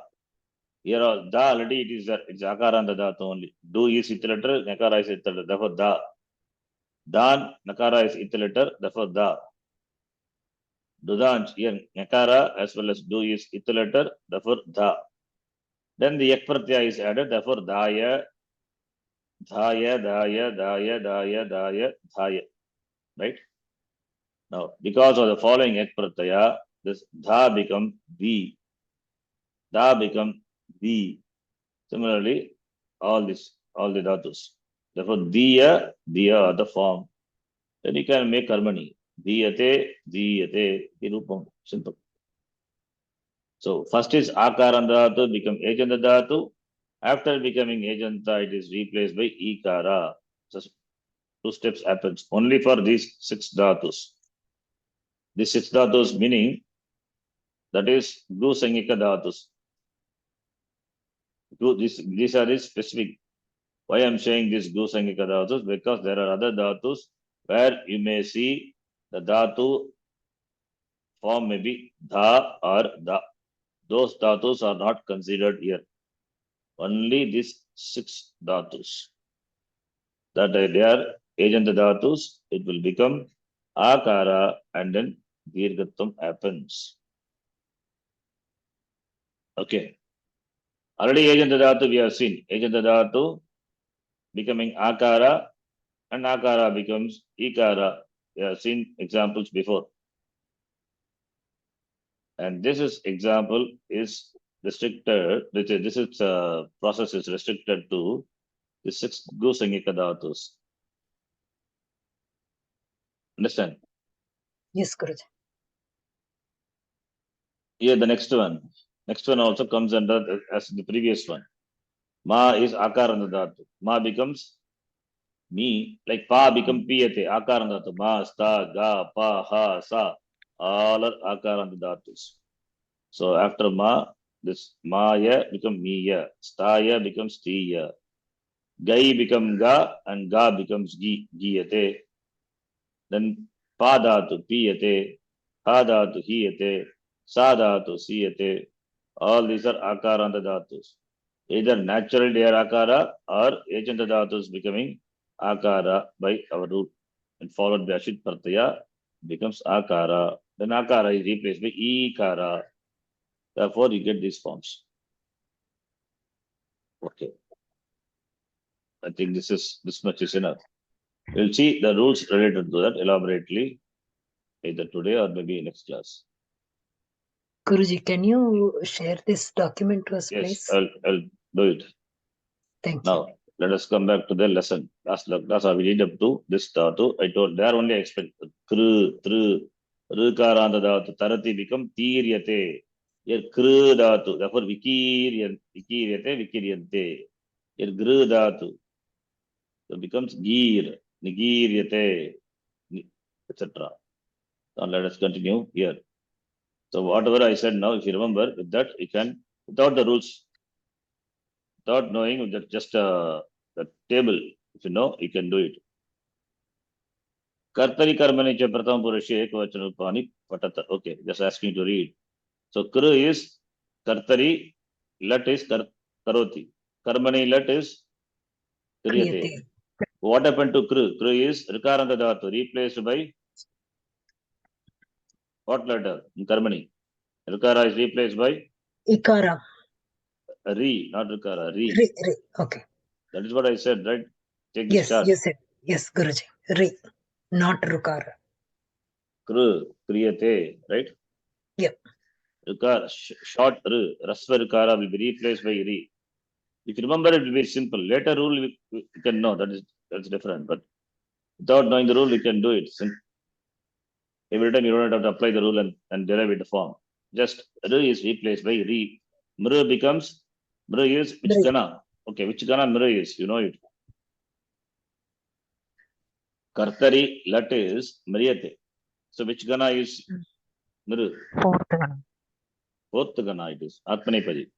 Here da already it is it's akara and the dhatu only. Do is ith letter, nakara is ith letter. Therefore da. Dan nakara is ith letter. Therefore da. Dudanj here nakara as well as do is ith letter. Therefore da. Then the ek pratyaya is added. Therefore daya, dhaya, dhaya, dhaya, dhaya, dhaya, dhaya. Right? Now, because of the following ek pratyaya, this dha become di. Da become di. Similarly, all the dhatus. Therefore, diya are the form. Then you can make harmony. Diyate, diyate, irupam. Simple. So first is akaranda dhatu become ejanta dhatu. After becoming ejanta, it is replaced by ikara. So 2 steps happens only for these 6 dhatus. These 6 dhatus meaning that is gu sangika dhatus. These are the specific. Why I'm saying this gu sangika dhatus? Because there are other dhatus where you may see the dhatu form may be dha or da. Those dhatus are not considered here. Only these 6 dhatus. That they are ejanta dhatus, it will become akara and then dirghatvam happens. Okay. Already ejanta dhatu we have seen. Ejanta dhatu becoming akara and akara becomes ikara. We have seen examples before. And this is example is restricted, this is process is restricted to the 6 gu sangika dhatus. Understand? Yes, Guruji. Here the next one. Next one also comes under as the previous one. Ma is akaranda dhatu. Ma becomes me, like pa become piyate, akaranda dhatu. Ma, sta, ga, pa, ha, sa. All are akaranda dhatus. So after ma, this maya become miya. Staya becomes tiya. Gai become ga and ga becomes giyate. Then pa dhatu piyate, ha dhatu hiyate, sa dhatu siyate. All these are akaranda dhatus. Either naturally they are akara or ejanta dhatus becoming akara by our root and followed by ashit pratyaya becomes akara. Then akara is replaced by ikara. Therefore, you get these forms. Okay. I think this much is enough. We'll see the rules related to that elaborately either today or maybe next class. Guruji, can you share this document to us, Yes, please? I'll do it. Thank Now, you. let us come back to the lesson. Last we read up to this dhatu. I told there only I expect kru, tru, rukaranda dhatu, tarati become tiryate. Here kru dhatu, therefore vikiryate, vikiryante. Here gru dhatu. So it becomes gir, nigiryate, etc. Now let us continue here. So whatever I said now, if you remember, with that you can, without the rules, without knowing that just the table, if you know, you can do it. Kartari karmani cha pratham purushe ekvachana rupani patata. Okay, just asking to read. So kru is kartari, lat is karoti. Karmani lat is kriyate. Kriyate. What happened to kru? Kru is rikaranta dhatu, replaced by what letter in karmani? Rikara is replaced by Ikara. Re, not Rikara, Re. Re. Okay. That is what I said, right? Take the Yes, start. you said. Yes, Guruji. Re. Not Rukara. Kru, Kriyate, right? Yep. Rikara, short Re, Rasva Rikara will be replaced by Re. If you remember, it will be simple. Later rule, you can know, that's different. But without knowing the rule, you can do it. Every time you don't have to apply the rule and derive it the form. Just Re is replaced by Re. Mru becomes, Mru is which Re. Gana? Okay, which Gana Mru is? You know it. Kartari lat is Mriyate. So which Gana is Mru? Fourth Gana. Fourth Gana it is. Atmanipadi.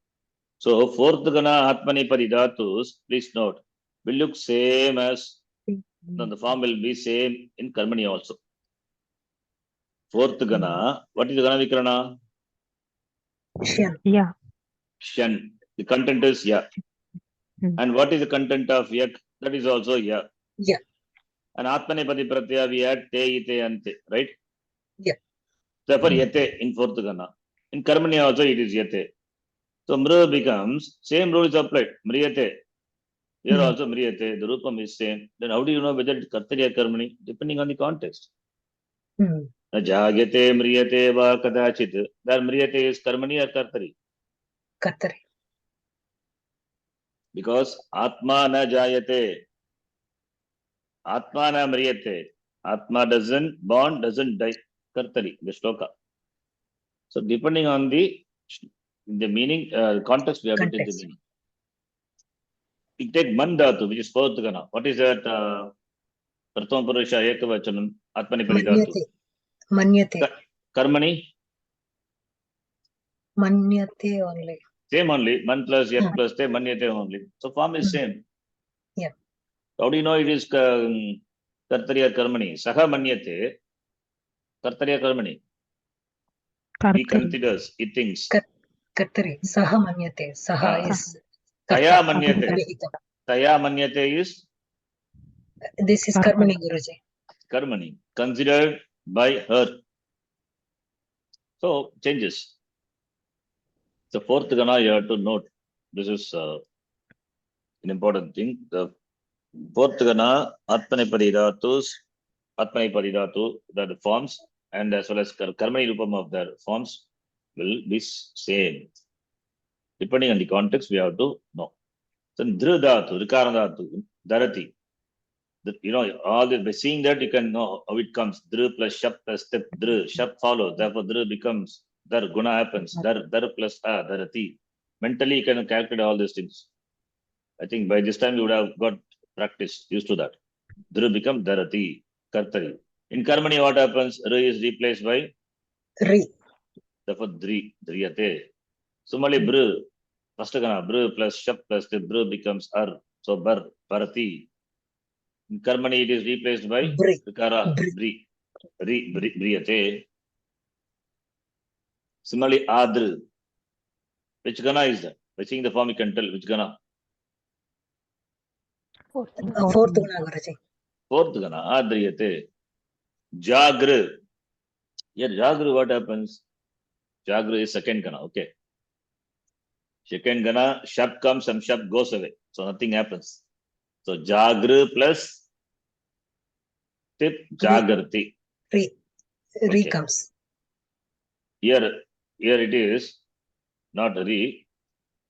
So fourth Gana Atmanipadi dhatus, please note, will look same as, the form will be same in Karmani also. Fourth Gana, what is Gana Vikarana? Shan. Yeah. Shan. The content is Ya. And what is the content of Yak? That is also Ya. Yeah. And Atmanipadi Pratyaya we add Te, Ite, Ante, right? Yeah. Therefore Yate in fourth Gana. In Karmani also it is Yate. So Mru becomes, same rule is applied. Mriyate. Here also Mriyate, the Rupam is same. Then how do you know whether it's Kartari or Karmani? Depending on the context. Hmm. Jagate Mriyate va kadachit. That Mriyate is Karmani or Kartari? Kartari. Because Atma na jayate. Atma na Mriyate. Atma doesn't born, doesn't die. Kartari, the shloka. So depending on the meaning, context, we have to take the Context. meaning. You take mandatu, which is fourth Gana. What is that? Prathama Purusha Ekavachanam Atmanipadi dhatu. Manyate. Karmani, Manyate only. same only. Man plus yak plus te, manyate only. So form is same. Yeah. How do you know it is Kartari or Karmani? Saha manyate. Kartari or Karmani? He Kartari. considers, he thinks. Kartari. Saha manyate. Saha is. Taya Karta. manyate. Vihita. Taya manyate is This is Karmani, Guruji. Karmani. Considered by her. So changes. The fourth Gana you have to note. This is an important thing. The fourth Gana, Atmanipadi dhatus, Atmanipadi dhatu, the forms, and as well as Karmani Rupam of their forms will be same. Depending on the context, we have to know. Then Dru dhatu, Rikarana dhatu, Dharati. You know, all this, by seeing that, you can know how it comes. Dru plus Shap plus Tip, Dru. Shap follows. Therefore, Dru becomes Dar. Guna happens. Dar plus A, Dharati. Mentally, you can calculate all these things. I think by this time, you would have got practice used to that. Dru becomes Dharati, Kartari. In Karmani, what happens? Ru is replaced by Re. Therefore, Driyate. Similarly, Bru. First Gana, Bru plus Shap plus Tip, Bru becomes Ar. So, Bar, Bharati. In Karmani, it is replaced by Bri. Vikara, Bri. Briyate. Similarly, Adr. Which Gana is that? By seeing the form, you can tell which Gana. Fourth Guna, Guruji. Fourth Gana, Adriyate. Jagr. Here, Jagr, what happens? Jagr is second Gana, okay. Second Gana, Shab comes and Shab goes away. So nothing happens. So Jagr plus Tip, Jagrati. Re Okay. comes. Here it is not Re.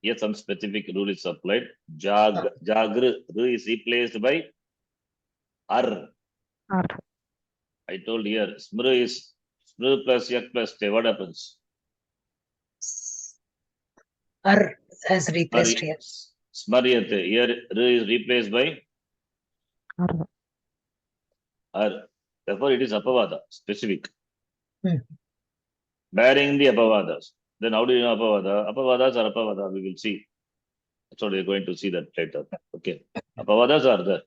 Here some specific rule is applied. Jagr is replaced by Ar. Ar. I told here Smru plus Yak plus Te. What happens? Ar has replaced here. Smaryate. Here R is replaced by Ar. R. Therefore, it is apavada, specific. Hmm. Bearing the apavadas. Then how do you know apavada? Apavadas are apavada, we will see. So we're going to see that later. Okay. Apavadas are there.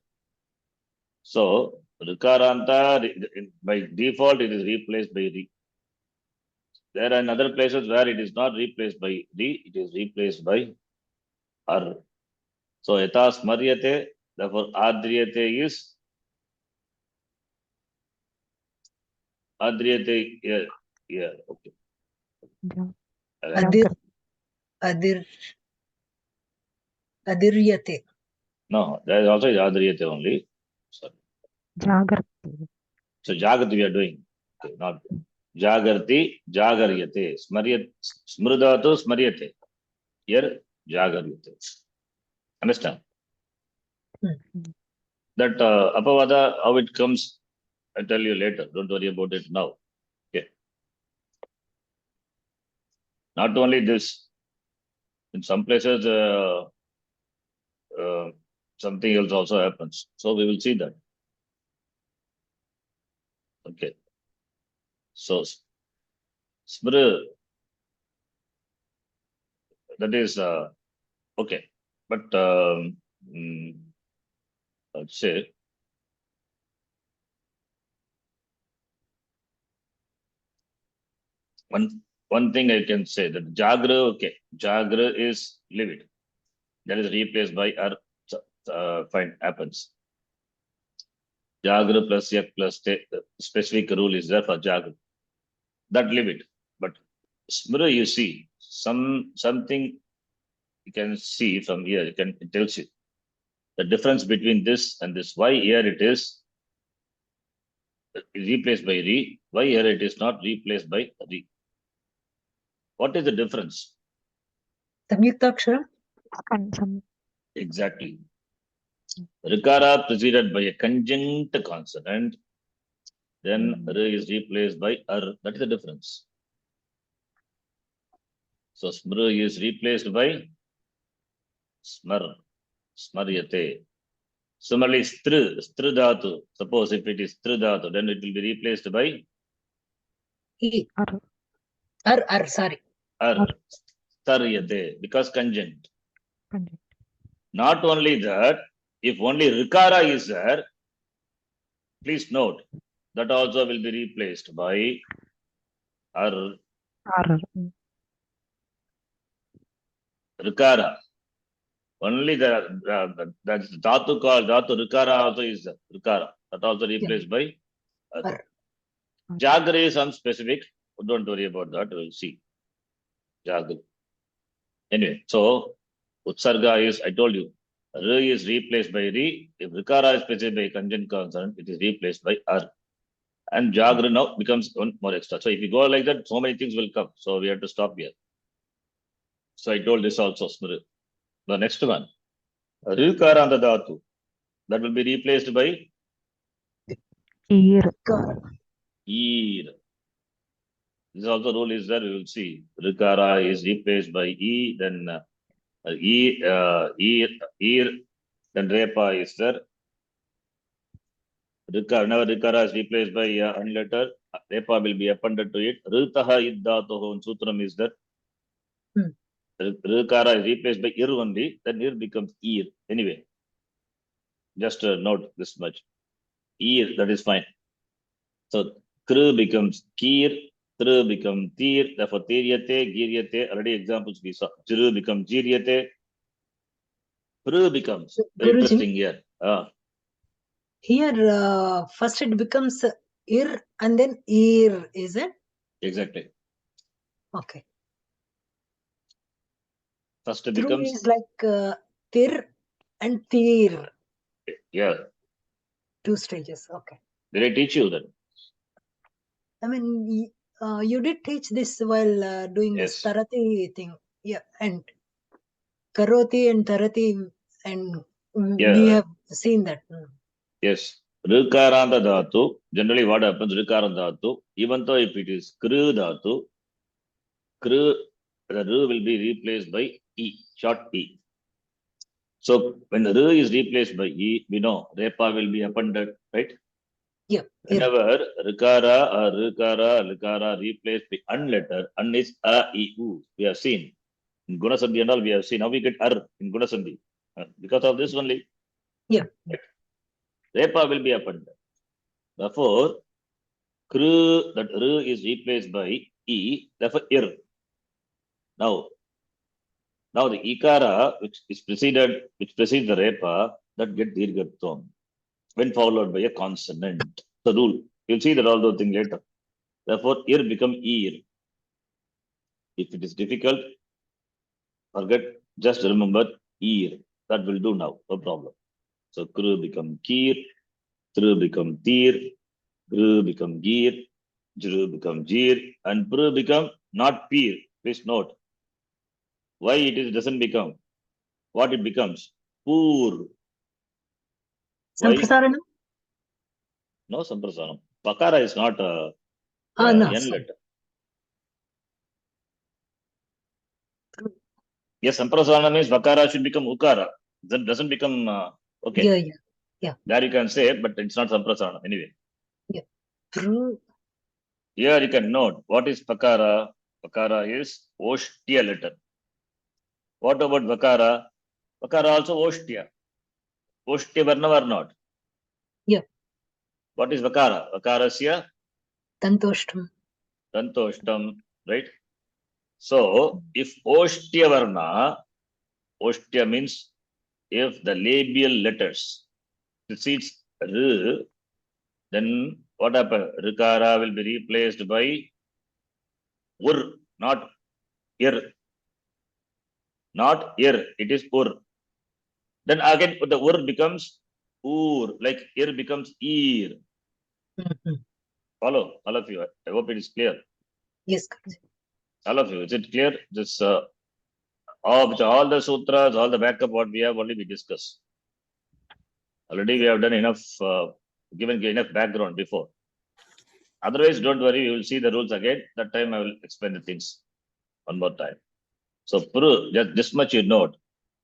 So Rikaranta by default it is replaced by Ri. There are other places where it is not replaced by Ri, it is replaced by Ar. So Yata Smaryate, therefore Adriyate is Adriyate here. Yeah, okay. Ja. Adir, adir, adiryate. No, there is also Adriyate only. Sorry. Jagrati. So Jagrati we are doing. Okay, not Jagarti, Jagaryate. Smridatu, Smaryate. Here, Jagaryate. Understand? That Apavada, how it comes, I'll tell you later. Don't worry about it now. Okay. Not only this, in some places, something else also happens. So we will see that. Okay. So, Smr, that is, okay. But, let's say, one thing I can say that Jagra, okay, Jagra is leave it. That is replaced by fine happens. Jagra plus Yak plus specific rule is there for Jagra. That leave it. But Smra, you see, something you can see from here, it tells you the difference between this and this. Why here it is replaced by Re, why here it is not replaced by Re. What is the difference? Samyuktaksharam? Exactly. Rikara preceded by a conjunct consonant, then R is replaced by R. That is the difference. So Smr is replaced by Smar, Smaryate. Similarly, Str Dhatu. Suppose if it is Str Dhatu, then it will be replaced by E. Ar. Sorry. R. Staryate, because conjunct. Conjunct. Not only that, if only Rikara is there, please note, that also will be replaced by R. Ar. Rikara. Only that's Dhatu called Dhatu Rikara also is Rikara. That also replaced by Ar. Jagra is some specific. Don't worry about that. We'll see. Jagra. Anyway, so Utsarga is, I told you, R is replaced by Re. If Rikara is specified by conjunct consonant, it is replaced by R. And Jagra now becomes one more extra. So if you go like that, so many things will come. So we have to stop here. So I told this also, Smrit. The next one, Rikara and the Dhatu. That will be replaced by Ir. Ir. This also rule is there. We will see. Rikara is replaced by E, then Ir, then Repa is there. Whenever Rikara is replaced by an letter, Repa will be appended to it. Ritaha Iddatoho Sutram is there. Rikara is replaced by Ir only, then Ir becomes Ir. Anyway, just note this much. Ir, that is fine. So Kr becomes Kir, Tr becomes Tir, therefore Tiryate, Giryate, already examples we saw. Jir becomes Jiryate. Pr becomes very Guruji, interesting here. here first it becomes ir and then ir, is it? Exactly. Okay. First it Through becomes, is like tir and tir, yeah. 2 stages. Okay. Did I teach you that? I mean, you did teach this while doing this Yes. Tarati thing. Yeah. And Karoti and Tarati, and we Yeah. have seen that. Yes. Rikaranda Dhatu. Generally what happens, Rikaranda Dhatu, even though if it is Kru Dhatu, Kru, the R will be replaced by E, short E. So when R is replaced by E, we know Repa will be appended, right? Yeah. Whenever Rikara or Rikara, Likara replaced by un letter, un is A, E, U. We have seen. In Gunasandhi and all, we have seen. Now we get R in Gunasandhi. Because of this only. Yeah. Repa will be appended. Therefore, Kr, that R is replaced by E, therefore Ir. Now the Ikara, which precedes the Repa, that get Dirgatvam when followed by a consonant. The rule. You'll see that all those things later. Therefore, Ir become Ir. If it is difficult, forget, just remember Ir. That will do now, no problem. So Kru become Kir, Tru become Tir, Gru become Gir, Jru become Jir, and Pru become not Pir. Please note. Why it doesn't become? What it becomes? Pur. Why? Samprasaranam? No Samprasanam. Pakara is not a No. N letter. Yes, Samprasanam means Vakara should become Ukara. That doesn't become okay. Yeah. There you can say, but it's not Samprasanam anyway. Yeah. True. Here you can note what is Pakara. Pakara is Oshtya letter. What about Vakara? Vakara also Oshtya. Oshtya Varna or not? Yeah. What is Vakara? Vakarasya Tantoshtam. Tantoshtam, right? So if Oshtya Varna, Oshtya means if the labial letters precedes R, then what happens? Rikara will be replaced by Ur, not Ir. Not Ir, it is Ur. Then again the Ur becomes Ur, like Ir becomes Ir. Follow, all of you. I hope it is clear. Yes. All of you, is it clear? This all the sutras, all the backup what we have, only we discuss. Already we have done enough, given enough background before. Otherwise, don't worry, you will see the rules again. That time I will explain the things one more time. So, just this much you note.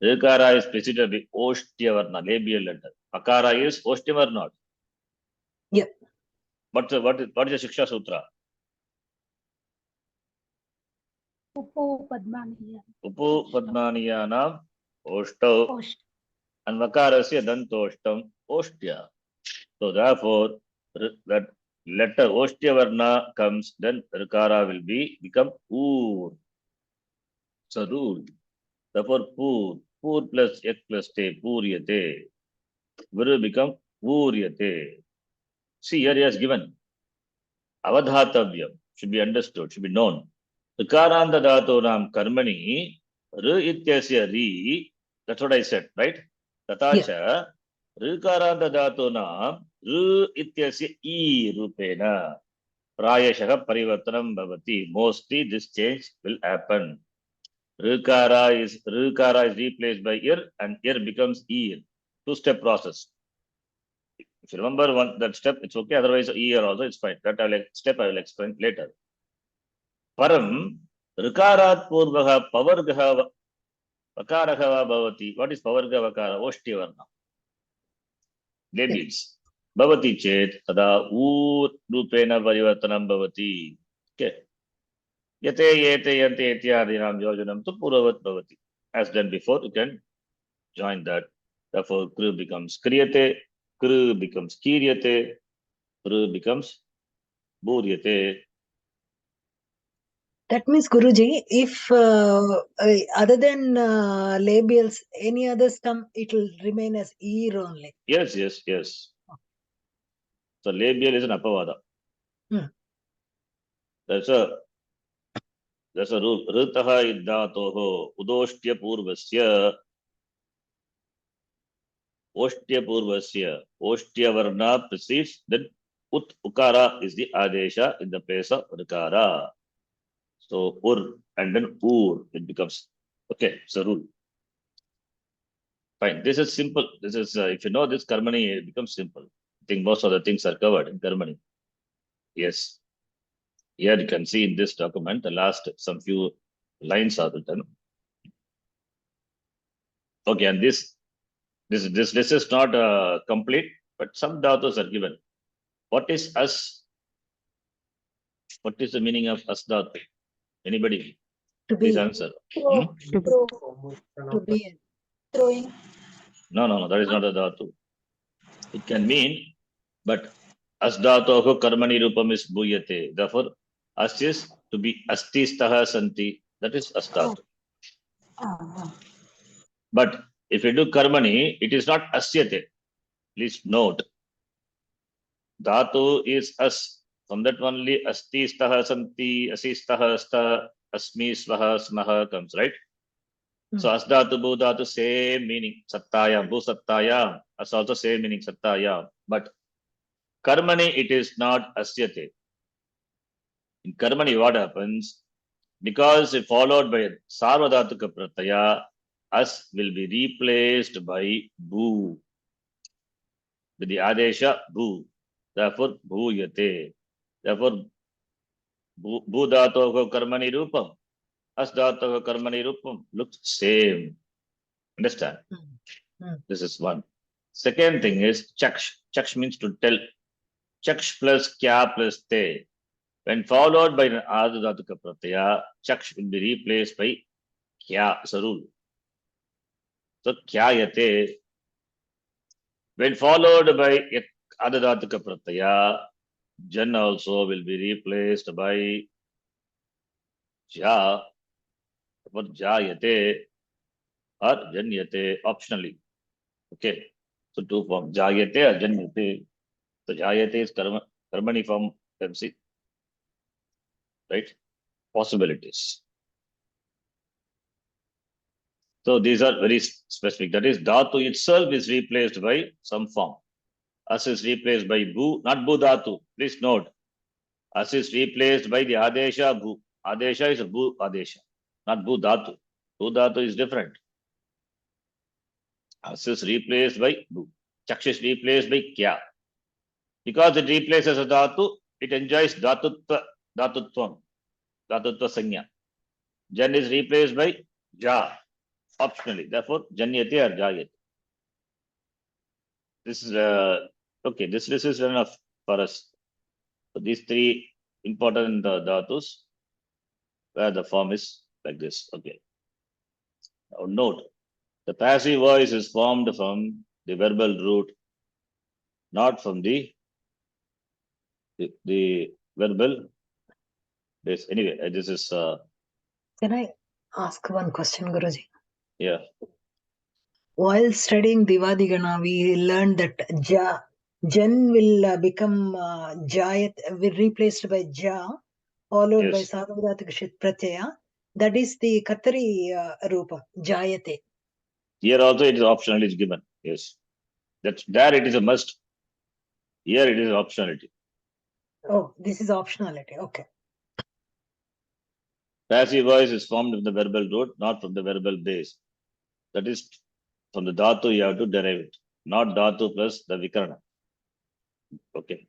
Rikara is preceded by Oshtya Varna, labial letter. Akara is Oshtya or not? Yeah. What is the Shiksha Sutra? Upo Padmaniya. Upu Padmaniyanam Oshtau and Vakarasya Dantoshtam Oshtya. So therefore, that letter Oshtya Varna comes, then Rikara will become Ur. So rule. Therefore, Pur plus Ek plus Te, Puryate. Will become Puryate. See, here he has given. Avadhatavyam should be understood, should be known. Rikaranda Dhatonam Karmani, Ityasya Ri, that's what I said, right? Tatacha, Rikaranda Dhatonam, Ityasya I Rupena, Prayashaha Parivartanam Bhavati. Mostly this change will happen. Rikara is replaced by Ir and Ir becomes Ir. Two-step process. If you remember that step, it's okay. Otherwise, ER also it's fine. That step I will explain later. Param Rikarat Purvaha Pavargaha Vakaraha Bhavati. What is Pavarga Vakara? Oshtya Varna. Labials. Bhavati Chet Tada Ur Rupena Parivartanam Bhavati. Okay. Yate Yete Yante Ityadinam Yojanam to Puravat Bhavati. As done before, you can join that. Therefore, Kru becomes Kriyate. Kru becomes Kiryate, Kru becomes Buryate. That means, Guruji, if other than labials, any others come, it will remain as ear only. Yes. So labial is an apavada. That's a rule. Ritaha iddatoho udoshtya purvasya Oshtya purvasya. Oshtya varna precedes, then Ut Ukara is the Adesha in the place of Rikara. So Ur and then Ur, it becomes. Okay, it's a rule. Fine. This is simple. This is, if you know this Karmani, it becomes simple. I think most of the things are covered in Karmani. Yes. Here you can see in this document, the last, some few lines are written. Okay, and this This list is not complete, but some dhatus are given. What is as? What is the meaning of as dhatu? Anybody? To Please be. answer. Throw, To be. throw, To be. throwing. No, that is not a dhatu. It can mean, but as dhatoho karmani rupam is bhuyate. Therefore, as is to be asti staha santi. That is as dhatu. Ah, But if you do karmani, it is not asyate. Please note, dhatu is as. From that only asti staha santi, asi staha sta, asmi swaha smaha comes, right? So as dhatu, bhu dhatu, same meaning. Sattayam, bhu sattayam. As also same meaning sattayam. But karmani, it is not asyate. In karmani, what happens? Because if followed by sarvadhatuka pratyaya, as will be replaced by bhu. With the adesha bhu. Therefore, bhuyate. Therefore, bhu dhatoho karmani rupam. As dhatoho karmani rupam looks same. Understand? This is one. Second thing is chaksh. Chaksh means to tell. Chaksh plus kya plus te. When followed by an ardhatuka pratyaya, chaksh will be replaced by kya. It's a rule. So khyayate. When followed by ardhatuka pratyaya, jan also will be replaced by ja. For jayate or janyate optionally. Okay. So two forms. Jayate or janyate. So jayate is karmani form MC. Right? Possibilities. So these are very specific. That is, dhatu itself is replaced by some form. As is replaced by bhu, not bhu dhatu. Please note. As is replaced by the adesha bhu. Adesha is a bhu adesha, not bhu dhatu. Bhu dhatu is different. As is replaced by bhu. Chaksh is replaced by kya. Because it replaces a dhatu, it enjoys dhatutva sanya. Jan is replaced by ja, optionally. Therefore, janyate or jayate. This is okay. This list is enough for us. So these three important dhatus, where the form is like this. Okay. Now note, the passive voice is formed from the verbal root, not from the verbal base. Anyway, this is Can I ask one question, Guruji? yeah. While studying Divadigana, we learned that Jan will become Jayat, will replaced by Ja, followed by Yes. Sarvadhatuk Shit Pratyaya. That is the Katari Rupa, Jayate. Here also it is optional, is given. Yes. That's there it is a must. Here it is optionality. Oh, this is optionality. Okay. Passive voice is formed from the verbal root, not from the verbal base. That is, from the dhatu you have to derive it, not dhatu plus the vikarana. Okay.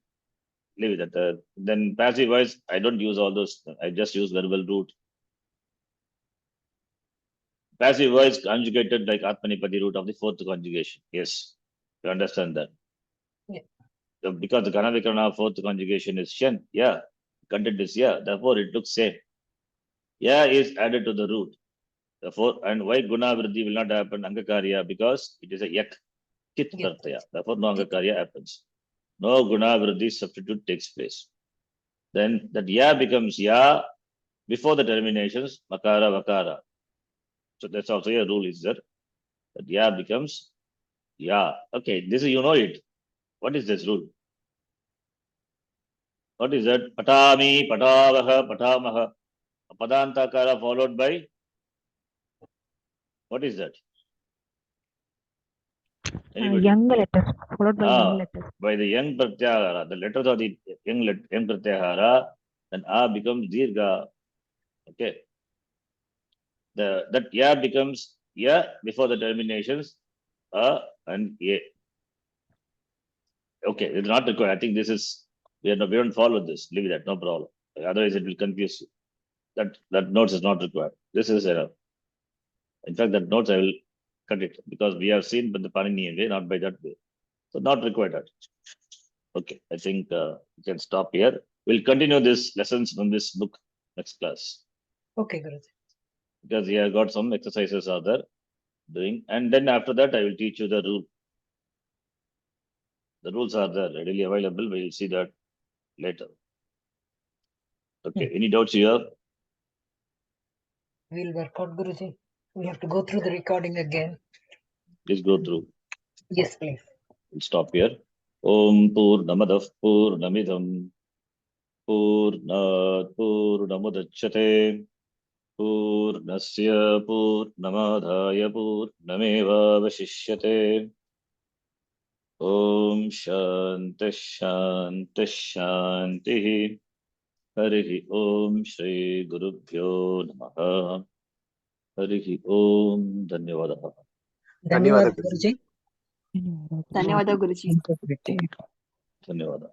Leave it at that. Then passive voice, I don't use all those. I just use verbal root. Passive voice conjugated like Atmanipadi root of the fourth conjugation. Yes. You understand that? Yeah. So because the Gana Vikarana fourth conjugation is Shen, yeah. Content is yeah. Therefore, it looks same. Yeah is added to the root. Therefore, and why Guna Vriddhi will not happen Angakarya? Because it is a yak, kit Yak. pratyaya. Therefore, no Angakarya happens. No Guna Vriddhi substitute takes place. Then that ya becomes ya before the terminations, makara, vakara. So that's also a rule is there. That ya becomes ya. Okay, this is, you know it. What is this rule? What is that? Patami, patavaha, patamaha. Padantakara followed by, what is that? Anybody? Young letters followed by young letters. By the young pratyahara, the letters of the young pratyahara, then a becomes dirgha. Okay. That ya becomes ya before the terminations a and a. Okay, it's not required. I think this is we don't follow this. Leave that, no problem. Otherwise, it will confuse you. That notes is not required. This is enough. In fact, that notes I will cut it, because we have seen by the Panini way, not by that way. So not required. Okay, I think we can stop here. We'll continue this lessons from this book next class, Okay, Guruji. because he has got some exercises are there doing, and then after that I will teach you the rule. The rules are there readily available. We will see that later. Okay, any doubts here? We'll work out, Guruji. We have to go through the recording again. Please go through. Yes, please. We'll stop here. Om Purnamadav Purnamidam Purnat Purnamudachyate Purnasya Purnamadhaya Purnameva Vashishyate. Om Shanti Shanti Shanti. Harihi Om Shri Gurubhyo Namaha. Harihi Om. Dhanyavadaha. Dhanyawad, Guruji. ಧನ್ಯವಾದ ಗುರುಜಿ. Dhanyavadaha.